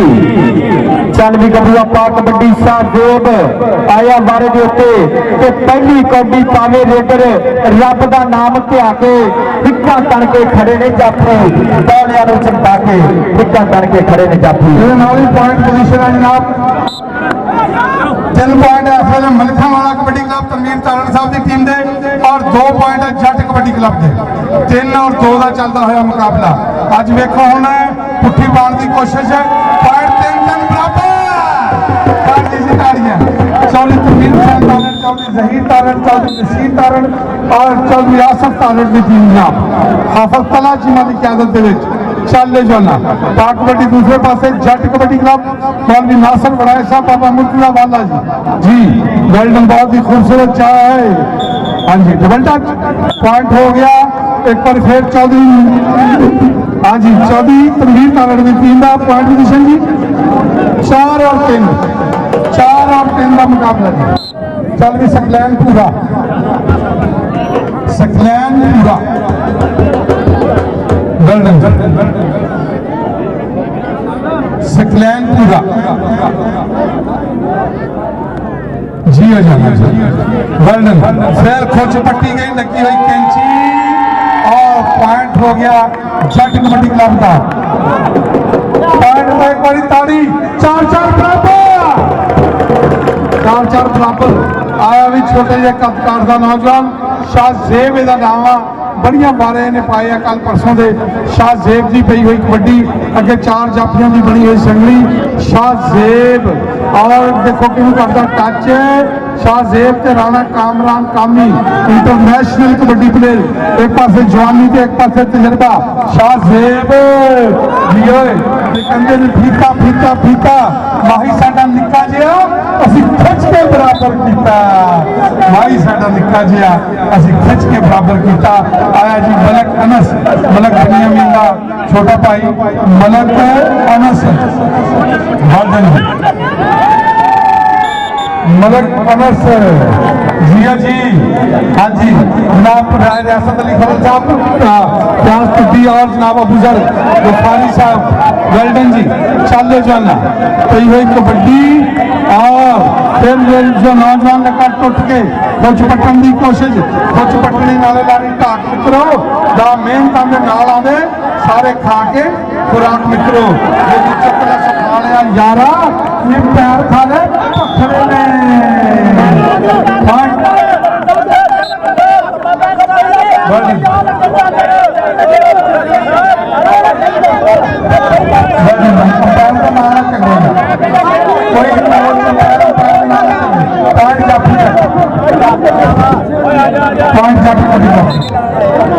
चल भी गबरूआ पा कबड्डी साहब आया बारे के उत्ते ते पहली कबड्डी पावे रेडर रब का नाम ध्या के हिक्का तन के खड़े ने जाफी, दौलिया चमका के हिक्का तन के खड़े ने जाफी। पॉइंट पोजीशन है जनाब, 3 पॉइंट है फिर मलखा वाला कबड्डी क्लब तनवीर तारण साहब की टीम दे और 2 पॉइंट है जट कबड्डी क्लब दे। 3 और 2 का चलता हुआ मुकाबला। अज वेखो हुण पुट्ठी पाने की कोशिश है, पॉइंट 3 बराबर। चौधरी तनवीर हुसैन तारण, चौधरी जहीर तारण, चौधरी नसीर तारण और चौधरी आसफ तारण की टीम जनाब हाफिज तला चीमा की क्यादत दे विच चल जाना। पाक कबड्डी दूसरे पासे जट कबड्डी क्लब मौलवी नासर बड़ाए साहब बाबा मुर्तजा वाला जी गोल्डन बहुत ही खूबसूरत चाह है। हाँ जी डबल टच पॉइंट हो गया एक बार फिर चौधरी। हाँ जी चौधरी तनवीर तारण की टीम का पॉइंट पोजीशन जी 4 और 3 का मुकाबला जी। चल भी सकलैन पूरा, सकलैन पूरा गोल्डन सकलैन पूरा जी हो जाना गोल्डन। फिर खोच पट्टी गई लगी हुई कैंची और पॉइंट हो गया जट कबड्डी क्लब का। पॉइंट में एक बारी ताड़ी 4-4 बराबर, 4-4 बराबर। आया भी छोटे जे कदकार का नौजवान शाहजेब का नाम आ, बड़िया बारे ने पाए कल परसों के। शाहजेब की पई हुई कबड्डी अगे 4 जाफियों की बनी हुई संगली शाहजेब और देखो कि करता टच शाहजेब ते राणा कामरान कामी इंटरनेशनल कबड्डी प्लेयर, एक पासे जवानी ते एक पासे तजर्बा। शाहजेब कंधे ने फीता फीता फीता माही साडा निक्का जिहा असी खिच के बराबर किया, माही साडा निक्का जिहा असी खिच के बराबर किया। आया जी मलक अनस, मलक बनियामीन का छोटा भाई मलक अनस मलक अनस जिया जी। हाँ जी जनाब रियासत अली खबर साहब प्यास कुड्डी और जनाब अबूजर बुखारी साहब गोल्डन जी। चल जाना पई हुई कबड्डी और फिर जो नौजवान लगा टुट के कुछ पट्टन की कोशिश, कुछ पट्टनी नाले लारी ढाक मित्रो दा मेहनत के नाल आंदे सारे खा के खुराक मित्रो चक्कर खा लिया यारा ये पैर खा ले पत्थरे ने।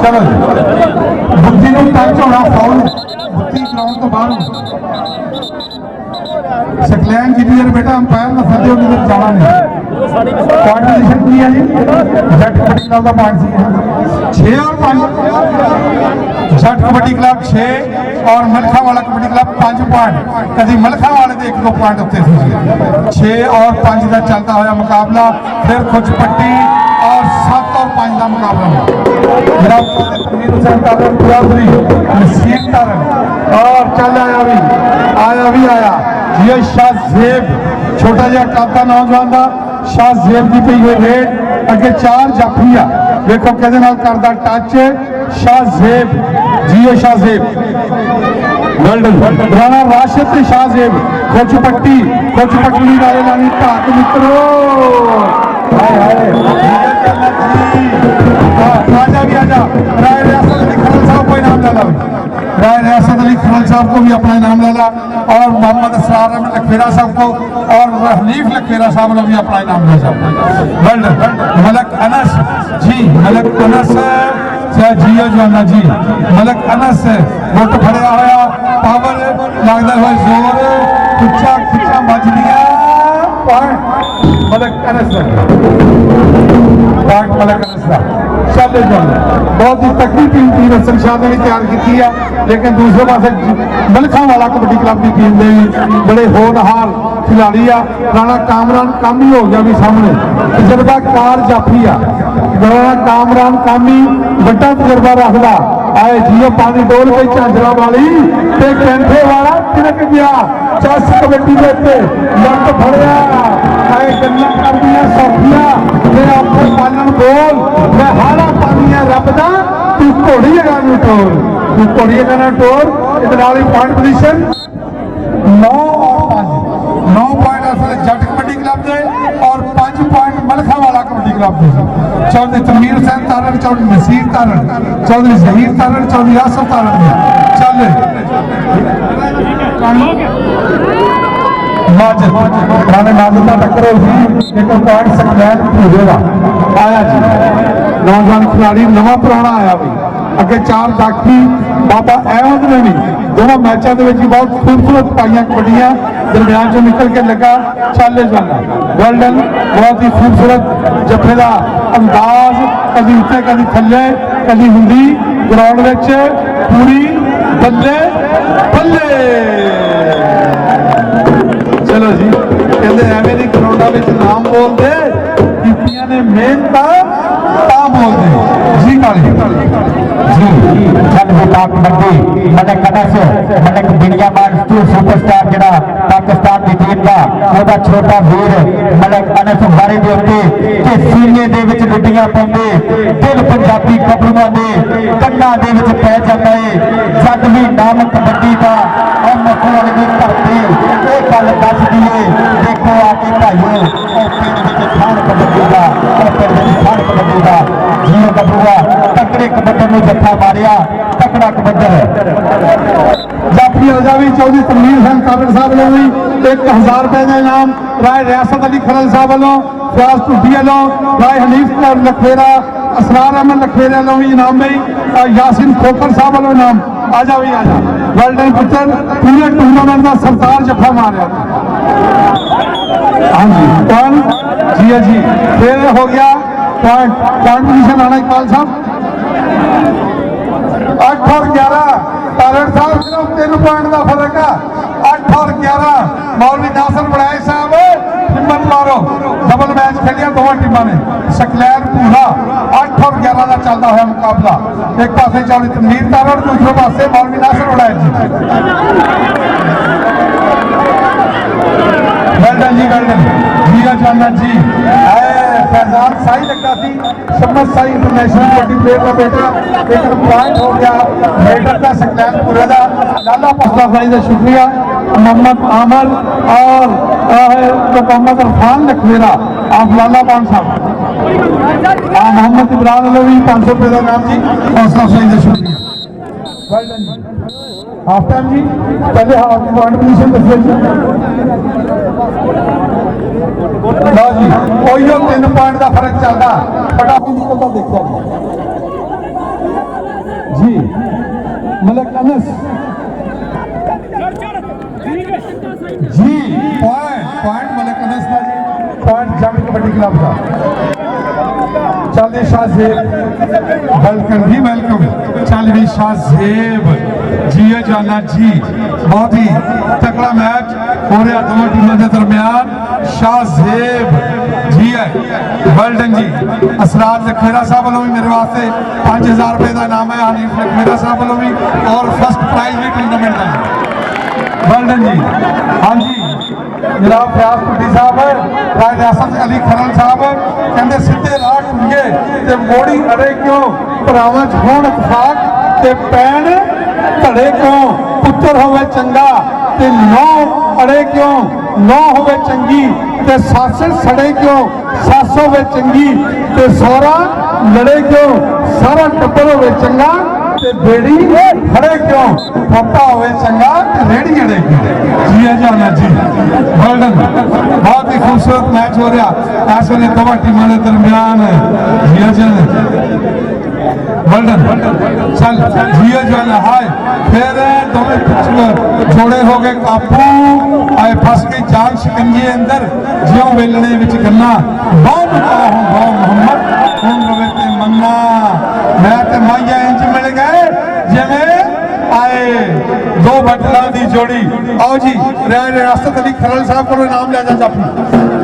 चलो बुद्धि को टच होना फाउल, बुद्धि ग्राउंड तो बाहर सकलैन जी बेटा अंपायर ना सदे उन्हें जाना नहीं। पॉइंट पोजीशन की है जी जट कबड्डी क्लब का पॉइंट 6 और 5, जट कबड्डी क्लब 6 और मलखा वाला कबड्डी क्लब 5 पॉइंट। कभी मलखा वाले दे 1-2 पॉइंट उत्ते 6 और 5 का चलता हुआ मुकाबला। फिर कुछ पट्टी और 7 और 5 का मुकाबला जनाब तनवीर हुसैन तारण चौधरी नसीर तारण और चल आया भी ये शाहजेब छोटा जहा काका नौजवान का शाहजेब की पई हुई रेड अगे 4 जाफिया देखो कहते करता टच शाहजेब जी शाहजेब गोल्डन राणा राशिद ते शाहजेब कुछ पट्टी वाले लानी ढाक मित्रो हाय हाय आजा भी आजा। राय रियासत अली खरल साहब को इनाम डाला, राय रियासत अली खरल साहब को भी अपना इनाम डाला, और मोहम्मद असरार अहमद लखेरा साहब को और हनीफ लखेरा साहब ने भी अपना इनाम दिया। मलक अनस जी, मलक अनस जियो जाना जी, मलक अनस मुठ फड़िया होया पावर लगता हुआ जोर खिचा खिचा मजदिया मलक अनस मलक अनस का चले जाना बहुत ही तकड़ी टीम रसन शाह ने भी तैयार की है, लेकिन दूसरे पास मलखा वाला कबड्डी क्लब की टीम ने भी बड़े होनहार खिलाड़ी आ। राणा कामरान कामी हो गया भी सामने, तजर्बा कार जाफी आ। राणा कामरान कामी बड़ा तजर्बा रखता आए जियो पानी डोल गई झांझरा वाली ते कैंठे वाला तिलक गया चस कबड्डी के उत्ते लट फड़िया आए गल्लां करदियां सौखियां ते अपने पालन बोल मैं हारा पानिया रब दा तू घोड़ी जगह नूं टोर, तू घोड़ी जगह नूं टोर। इहदे नाल ही पॉइंट पोजीशन 9 और 5, 9 पॉइंट असले जट कबड्डी क्लब दे और 5 पॉइंट मलखा वाला कबड्डी क्लब दे। चौधरी तमीर हुसैन तारण, चौधरी नसीर तारण, चौधरी जहीर तारण, चौधरी आसफ तारण चल माजिद पुराने माजिद का टक्कर होगी, एक पॉइंट सकलैन पूरे का आया जी। नौजवान खिलाड़ी नवा पुराना आया भी अगे 4 दाखी बाबा अहमद ने भी दोनों मैचों के बहुत खूबसूरत पाइया कबड्डियां दरम्यान चो निकल के लगा चाले जाना। गोल्डन बहुत ही खूबसूरत जफे का अंदाज, कभी उत्ते कभी थले कभी हिंदी ग्राउंड में पूरी बल्ले बल्ले। चलो जी कहते एवं नहीं ग्राउंडा में नाम बोलते कीतियां ने मेहनत बोलते जी जी मलक अनस मलक दुनिया सुपरस्टार जरा पाकिस्तान की टीम का वह छोटा वीर मलक अनस बारे के उत्ते सीने के लुटियां पाते दिल पंजाबी कबरूआं के कन्ना के पै जाता है जब भी नाम कबड्डी का और मखौल की धरती ये गल दस दिए देखो आके भाइयों खान कबड्डी का खान कबड्डी का जियो कबरूआ तकड़े कबड्डर में जत्था मारिया तकड़ा कबड्डर जाफी अजावी चौधरी तमीर हुसैन काबिल साहब ने भी 1000 रुपए का इनाम, राय रियासत अली खरल साहब वालों, फयाज टूटी वालों, राय हनीफ लखेरा, असरार अहमद लखेरे वालों भी इनाम में, यासिन खोकर साहब वालों इनाम। आजा भी आजा गोल्डन पुत्र पूरे टूर्नामेंट का सरदार जफा मारिया। हाँ जी कौन जी जी फिर हो गया पॉइंट पोजिशन आना इकबाल साहब 8 और 11 तारण साहब सिर्फ 3 पॉइंट का फर्क है। 8 और 11 मौलवी नासिर बड़ाई साहब हिम्मत मारो डबल मैच खेलिया दोनों टीमों ने सकलैन पूरा 8 और 11 का चलता हुआ मुकाबला। एक पासे चौधरी तनवीर तारण दूसरे पासे मौलवी नासिर बड़ाई जी गोल्डन जिया जाना जी फैजान साई लगता थी शम्मद साई इंटरनेशनल कबड्डी प्लेयर का बेटा लेकिन पॉइंट हो गया मेडल का सकलैन पूरे का लाला पसला साई का शुक्रिया मोहम्मद आमर और मोहम्मद इरफान लखवेरा आप लाला पान साहब मोहम्मद इमरान भी 500 रुपये का नाम जी हौसला साई का शुक्रिया। हाफ टाइम जी पहले हाफ की पॉइंट पोजीशन दसिए जी लो जी कोई 3 पॉइंट का फर्क चलता फटाफट निकलता देखा जी मलक अनस जी पॉइंट मलक अनस का जी पॉइंट जट कबड्डी क्लब का चाली शाह जेब वेलकम जी वेलकम चाली शाह जेब जियो जाना जी बहुत ही तगड़ा मैच हो रहा दोनों टीमों के दरमियान। शाह जेब जी है वेल्डन जी असरार लखेरा साहब वालों भी मेरे वास्ते 5000 रुपए का इनाम है। हनीफ लखेरा साहब वालों भी और फर्स्ट प्राइज भी टूर्नामेंट का वेल्डन जी। हाँ जी जनाब फयाज कुटी साहब राय रियासत अली खरल साहब कहते सीधे राह टुरिए ते मोड़ी अड़े क्यों भरावां च होण इतफाक ते पैण धड़े क्यों पुत्र होवे चंगा ते नौ अड़े क्यों नौ होवे चंगी ते सस सड़े क्यों, सस होवे चंगी ते सौरा लड़े क्यों, सारा टब्बर होवे चंगा ते बेड़ी खड़े क्यों, पापा होवे चंगा ते रेड़ी अड़े क्यों। जी जाना जी वर्ल्डन बहुत ही खूबसूरत मैच हो रहा इस वे दोवां टीमों के दरमियान। जी जान वर्ल्डन चल जियो जान हाय फिर दोवें जोड़े हो गए काबू आए फस गई जान शिकंजे अंदर ज्यों वेलने विच गन्ना बहुत मोहम्मद हूं रवे ते मन्ना मैं ते माइया इंज मिल गए जिवें आए दो बटला दी जोड़ी। आओ जी राय रियासत अली खरल साहब को नाम लिया जा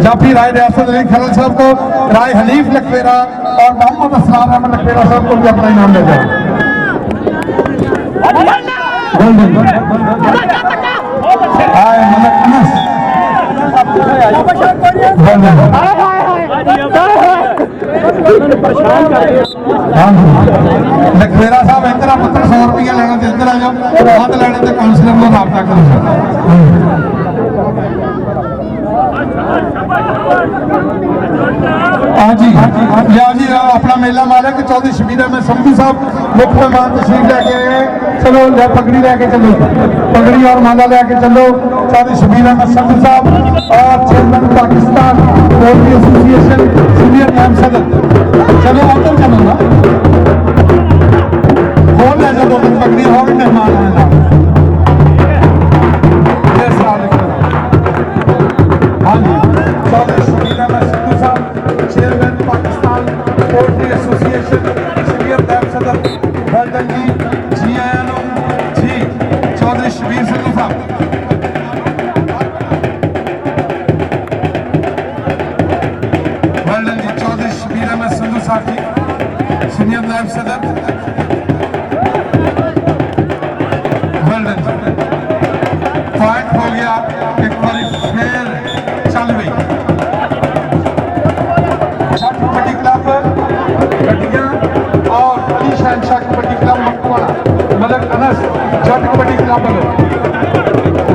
जाफी राय रियासत अली खरल साहब को, राय हनीफ लखवेरा और मोहम्मद असरार अहमद लखवेरा साहब को भी अपना इनाम ले जाए। आए मलक अनस लखवेरा साहब इधर पुत्र 100 रुपया लेना तो इधर आ जाओ, वध लेने तो काउंसलर को रबता करो। हाँ जी लिया जी अपना मेला मालिक चौधरी शबीर अहमद समधी साहब मुख्य मेहमान तशरीफ लेके आए। चलो पगड़ी लेके चलो, पगड़ी और माला लेके चलो। चौधरी शबीर अहमद समधी साहब और chairman Pakistan poultry association senior नायब सदर, चलो उधर चलो ना हो ले जाओ, पगड़ी और मेहमान आए। हाँ जी चौधरी शबीर अहमद समधी साहब chairman Pakistan poultry association senior नायब सदर वर्ल्डन जी आया जी चौधरी शबीर सिंह साहब। वर्ल्डन जी चौधरी शबीर अहमद संधू साहब जी सीनियर नायब सदर वर्ल्डन जी। पॉइंट हो गया एक बार फिर चल गई कबड्डी क्लब गड्डियां और अली शहनशाह कबड्डी क्लब मकवाड़ा मलक अनस जट कबड्डी क्लब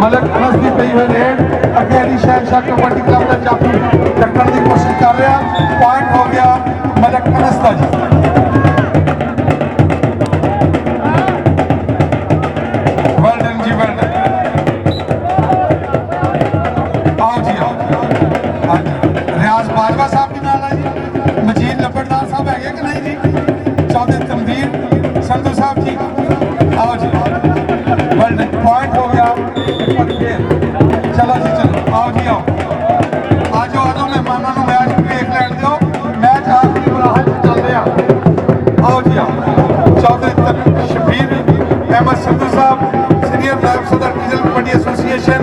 मलक अनस की पई हुई रेड अगे अली शहनशाह कबड्डी क्लब का जाफी टक्कर की कोशिश कर रहा। पॉइंट हो गया मलक अनस का जी। वर्ल्डन जी वर्ल्डन आओ जी आओ। हाँ जी रियाज बाजवा साहब भी नाल है जी, मजीद लपड़दार साहब है कि नहीं जी, चौधरी तमदीर संधू साहब जी। आओ जी वर्ल्ड पॉइंट हो गया चलो जी चलो आओ जी आओ आ जाओ मेहमानों को मैच भी देख लैन दो, मैच आखिरी मुराहल चल रहा। आओ जी आओ चौधरी शबीर अहमद संधू साहब सीनियर नायब सदर डीजल कबड्डी एसोसिएशन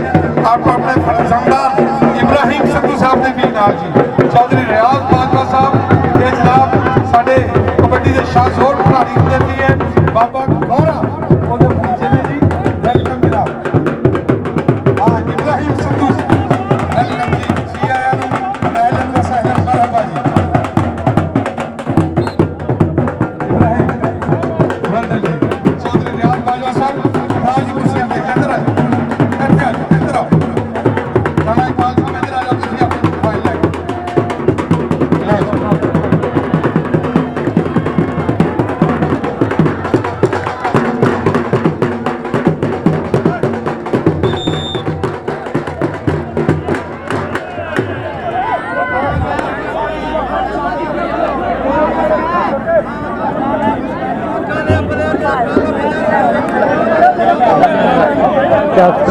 आपको अपने फर्जंदान इब्राहिम संधू साहब ने भी नाल जी। चौधरी रियाज बाजवा साहब ये जनाब साढ़े कबड्डी के शाहजोर खिलाड़ी होंगे है बाबा गौरा उहदे भतीजे ने जी। वेलकम जनाब। हाँ इब्राहिम संधू वेलकम जी आया अहलन व सहलन मरहबा जी। इब्राहिम वर्ल्डन जी चौधरी रियाज बाजवा साहब राज कुर्सियां पे इधर इधर आओ राणा इकबाल साहब इधर आ जाओ तुम अपनी मोबाइल लेके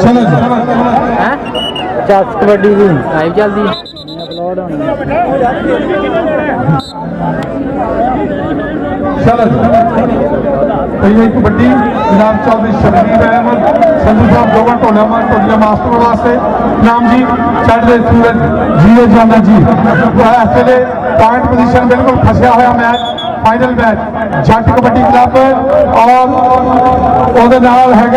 चलो चस कबड्डी की लाइव चलती अपलोड होनी चलो पहले कबड्डी जनाब चौधरी शबीर अहमद संधू साहब दोवां टोलिया मास्टर वास्ते नाम जी चढ़ते सूरज जीरो जाना जी। इस वे पॉइंट पोजीशन बिल्कुल फसिया हुआ मैच फाइनल मैच जट कबड्डी क्लब और है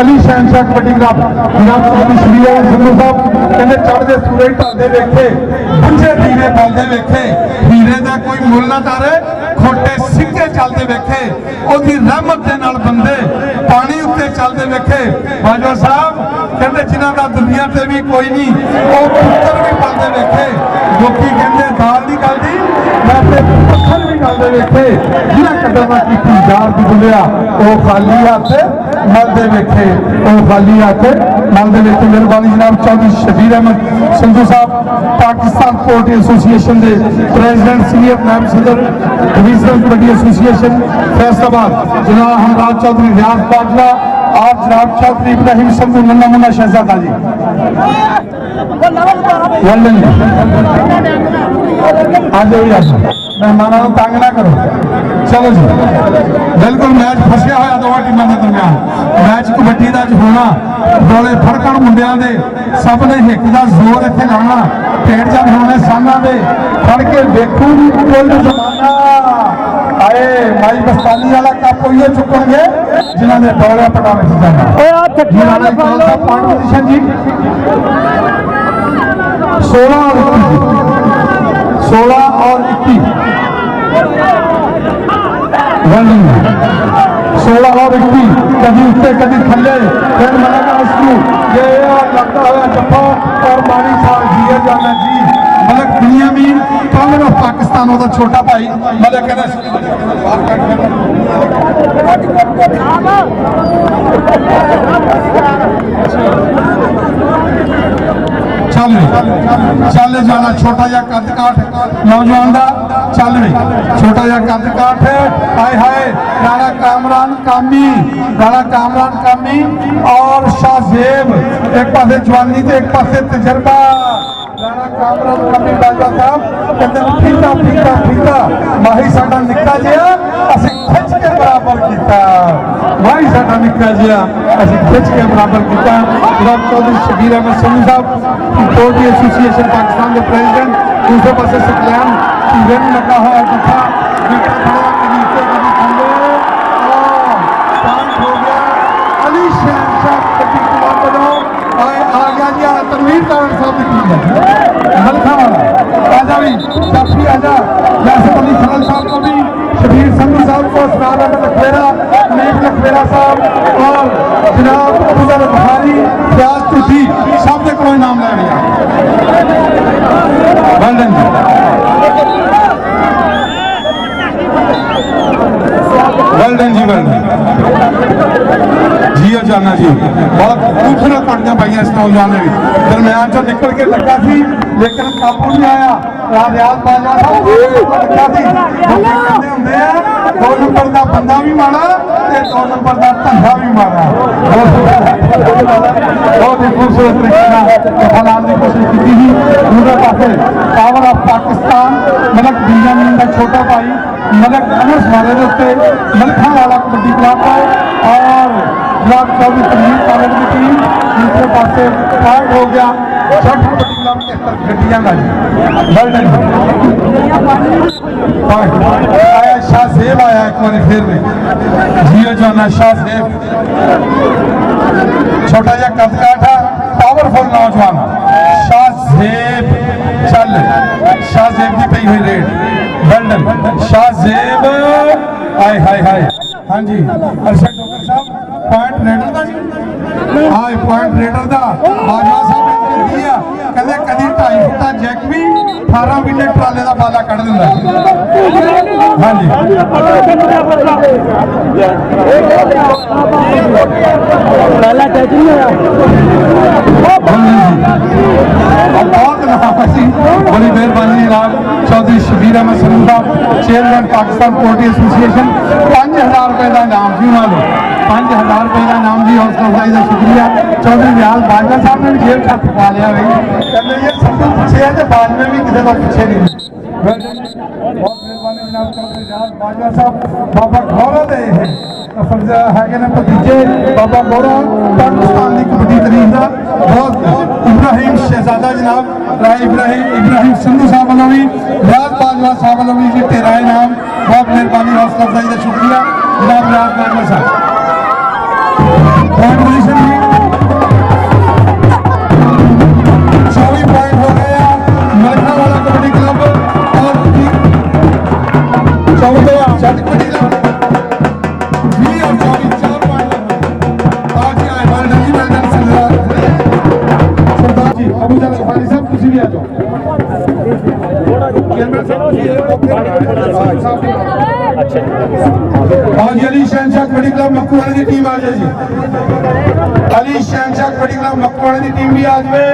अली शहनशाह कबड्डी क्लब जनाब चौधरी शबीर अहमद संधू साहब कहते चढ़ते सूरज ढलते वेखे बुझे दीवे बलते वेखे हीरे का कोई मुल ना तारे खोटे सिक्के चलते वेखे, ओदी रहमत दे नाल बंदे पानी उत्ते चलते वेखे। बाजवा साहब कहते जिन्हां दा दुनिया ते भी कोई नहीं, वो पुत्र भी पलते वेखे। लोकी कहते दाल की गल दी, मैं ते पत्थर भी गलते वेखे। जिन्हां कदम की जार की बुलिया वो खाली हाथ मलते वेखे, वो खाली हाथ मलते वेखे। मेहरबानी जनाब चौधरी शबीर अहमद संधू साहब, पाकिस्तान पोल्ट्री एसोसिएशन के प्रेसिडेंट, सीनियर नायब सदर, डिविजनल कबड्डी एसोसिएशन फैसलाबाद, जनाब हमराज चौधरी रियाज बाजवा और जनाब चौधरी इब्राहिम संधू नन्ना मुन्ना शहजादा जी। लंदन आज मेहमानों को तंग ना करो। चलो जी, बिल्कुल मैच फसिया हुआ दोवां टीमों के दरमियान। मैच कबड्डी का अज होना, रोले फड़कण मुंडियां दे, सब ने हिक का जोर इत्थे लाना, पेड़ जन होने साना दे, फड़ के देखू कुल जमाना। आए माई बस्तानी वाला कप उइयो चुकणगे जिन्होंने दौड़िया पटावे च जाना। पॉइंट पोजीशन जी 16 और 21, 16 और 21 16 और 21, कभी उत्ते कभी थले, फिर मैंने इसको ये लगता हुआ जप्पा और मानी साल जिया जाना जी। मतलब दुनिया में कांग्रेस ऑफ पाकिस्तान होता छोटा भाई मतलब चल जाना छोटा जा कद काठ नौजवान का चल रही छोटा जा कद काठ हाय हाय राणा कामरान कामी, राणा कामरान कामी और शाहजेब, एक पासे जवानी तो एक पासे तजर्बा। राणा कामरान कामी बाजवा साहब कहते फीता फीता फीता माही साडा निक्का जिहा असीं खिच के बराबर किया, माही साडा निक्का जिहा असीं खिच के बराबर किया। जनाब चौधरी शबीर अहमद संधू साहब पोल्ट्री एसोसिएशन पाकिस्तान के प्रेसिडेंट, दूसरे पासे सकलैन टीवन लगा हुआ दफा हो गया। अली शहनशाह कबड्डी क्लब बनो आ गया जी तनवीर कारण साहब की टीम है हल्का वाला आजा भी जाफी आजा, यासिर अली खलल साहब को भी, शबीर संधू साहब को, सरार अहमद लखवेरा, अनीफ लखवेरा साहब और जनाब अफजल बुखारी, फयाज तुसी सब ने कोई नाम ले लिया। वेल डन जी, वेल जी जाना जी। बहुत खूबसूरत पट्टियां पाई इस नौजवान ने भी, दरम्यान चो निकल के लगा सी लेकिन काबू नहीं आया। रियाज बाजवा साहब लगा सी कहते होंगे हैं 2 नंबर का बंदा भी माड़ा ते 2 नंबर का धंधा भी माड़ा। बहुत ही खूबसूरत तरीके फैलाने की कोशिश की थी। दूसरे पासे पावर ऑफ पाकिस्तान मलक बिंजामिन का छोटा भाई मलक अनस वाले उत्ते मलखा वाला कबड्डी क्लब है और गुलाब चौधरी तनवीर कारण की टीम। दूसरे पासे पॉइंट हो गया जट कबड्डी क्लब के गड्डियां का आया शाहजेब आया एक बार फिर में जियो जाना शाहजेब, छोटा जा कद काठा पावरफुल नौजवान शाहजेब। चल शाहजेब की पई हुई रेड वेल्डन शाहजेब हाय हाय हाय। हाँ जी अरशद डोगर साहब पॉइंट रेडर का जी, हाँ पॉइंट रेडर का बाजवा साहब कहते कभी 2.5 फुटा जैक भी 18 महीने ट्राले का बाला कढ़ दिंदा। हाँ जी बहुत नाफसी, बड़ी मेहरबानी जनाब चौधरी शबीर अहमद संधू साहब चेयरमैन पाकिस्तान पोल्ट्री एसोसिएशन। 5000 रुपए का इनाम जी उन्होंने 5000 रुपए का इनाम जी, हौसला अफजाई का शुक्रिया। चौधरी रियाज बाजवा साहब ने भी जेब छत पा लिया भाई, कहते ये संधू पीछे है तो बाद में भी किसी को पीछे नहीं। बहुत मेहरबानी जनाब चौधरी रियाज बाजवा साहब। बाबा गौरा दे है ने भतीजे बाबा गौरा पाकिस्तान की कबड्डी तरीक का बहुत इब्राहिम शहजादा जनाब इब्राहिम संधू साहब वालों भी रियाज बाजवा साहब वालों भी जी तेरा इनाम। बहुत मेहरबानी हौसला अफजाई का शुक्रिया जनाब रियाज बाजवा साहब। पॉइंट पोजीशन 24 पॉइंट हो गया मलखा वाला कबड्डी क्लब और 14 आ जाओ हाँ जी अली शहनशाह कबड्डी क्लब मक्कू वाले की टीम आ जाए जी अली शहनशाह कबड्डी क्लब मक्कू वाले की टीम भी आ जाए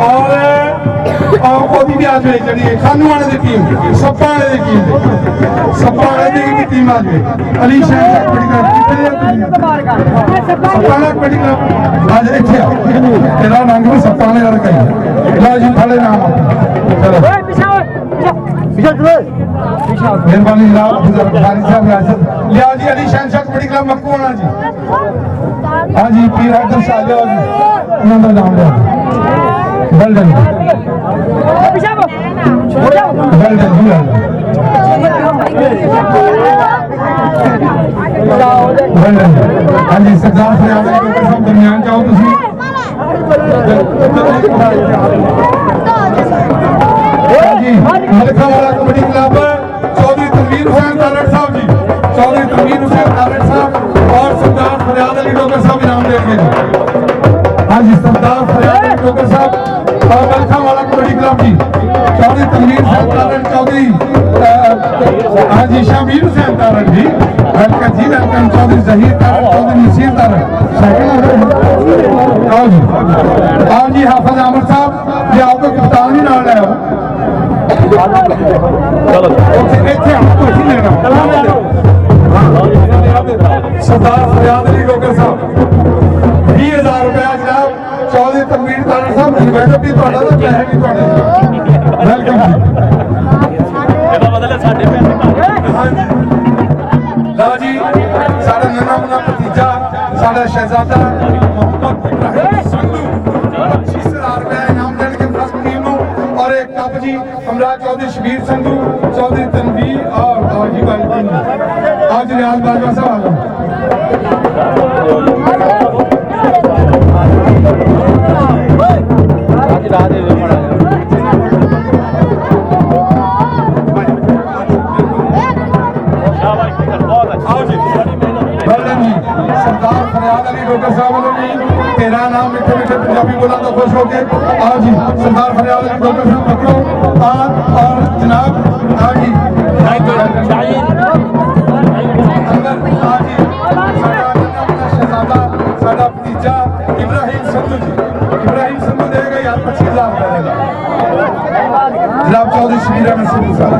और ओदी भी आ जाए जी खानू वाले की टीम सप्पा वाले की टीम सप्पा वाले की टीम आ जाए अली शहनशाह कबड्डी क्लब सप्पा वाला कबड्डी क्लब आज इतने आओ तेरा रंग भी सप्पा वाले वाला कहीं लो जी थोड़े नाम चलो मेहरबानी जनाब बुखारी साहब रियासत लिया जी अली शहनशाह कबड्डी क्लब मक्कू वाला जी हाँ जी पीर हैदर शाह लिया जी उन्होंने नाम लिया वेल्डन वेल्डन जी वेल्डन हाँ जी सरदार फरियाद अली डॉक्टर साहब दरमियान जाओ तुसी जी मलका वाला कबड्डी क्लब चौधरी तनवीर हुसैन तारड़ साहब जी चौधरी तनवीर हुसैन तारड़ साहब और सरदार फरियाद अली डॉक्टर साहब इनाम देंगे जी हाँ जी सरदार फरियाद अली डॉक्टर साहब और मलका वाला कबड्डी क्लब जी चौधरी तनवीर हुसैन तारड़ चौधरी हाँ जी शमीर हुसैन तारड़ जी वेलकम जी वेलकम चौधरी जहीर तारड़ चौधरी नसीर तारड़ आओ जी हाफिज आमिर साहब ये आपको कप्तान भी नाल है सरदार फरियाद अली डॉक्टर साहब 20,000 रुपया जनाब चौधरी तनवीर तारड़ साहब मैडम भी थोड़ा तो पैसे भी थोड़े वेलकम जी साढ़ा नन्ना मुन्ना भतीजा साढ़ा शहजादा मोहम्मद इब्राहिम संधू 25,000 रुपया इनाम देने फर्स्ट टीम और एक कप जी हमरा चौधरी शबीर संधू चौधरी तनवीर और जी आज रियाज बाजवा साहब सरदार फरियाद अली डॉक्टर साहब ने तेरा नाम मीठे मीठे पंजाबी बोला तो खुश हो गए आओ जी सरदार फरियाद अली डॉक्टर साहब पकड़ो और जनाब आओ जी शहजादा साडा भतीजा इब्राहिम संधू जी इब्राहिम संधू देगा यार 25,000 रुपया जनाब चौधरी शबीर अहमद संधू साहब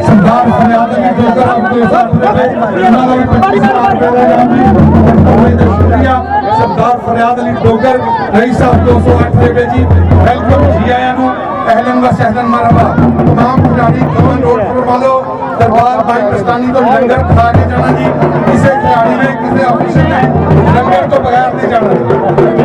सरदार फरियाद अली डॉक्टर आपको शुक्रिया सरदार फरियाद अली डॉक्टर रईस साहब 208 देवे जी वेलकम जी आया नु अहलन व सहलन मरहबा तमाम खिलाड़ी कमन रोड पर वालों दरबार भाई मस्तानी तो लंगर खा के जाना जी किसी खिलाड़ी ने किसी ऑफिसर ने लंगर तो बगैर नहीं जाना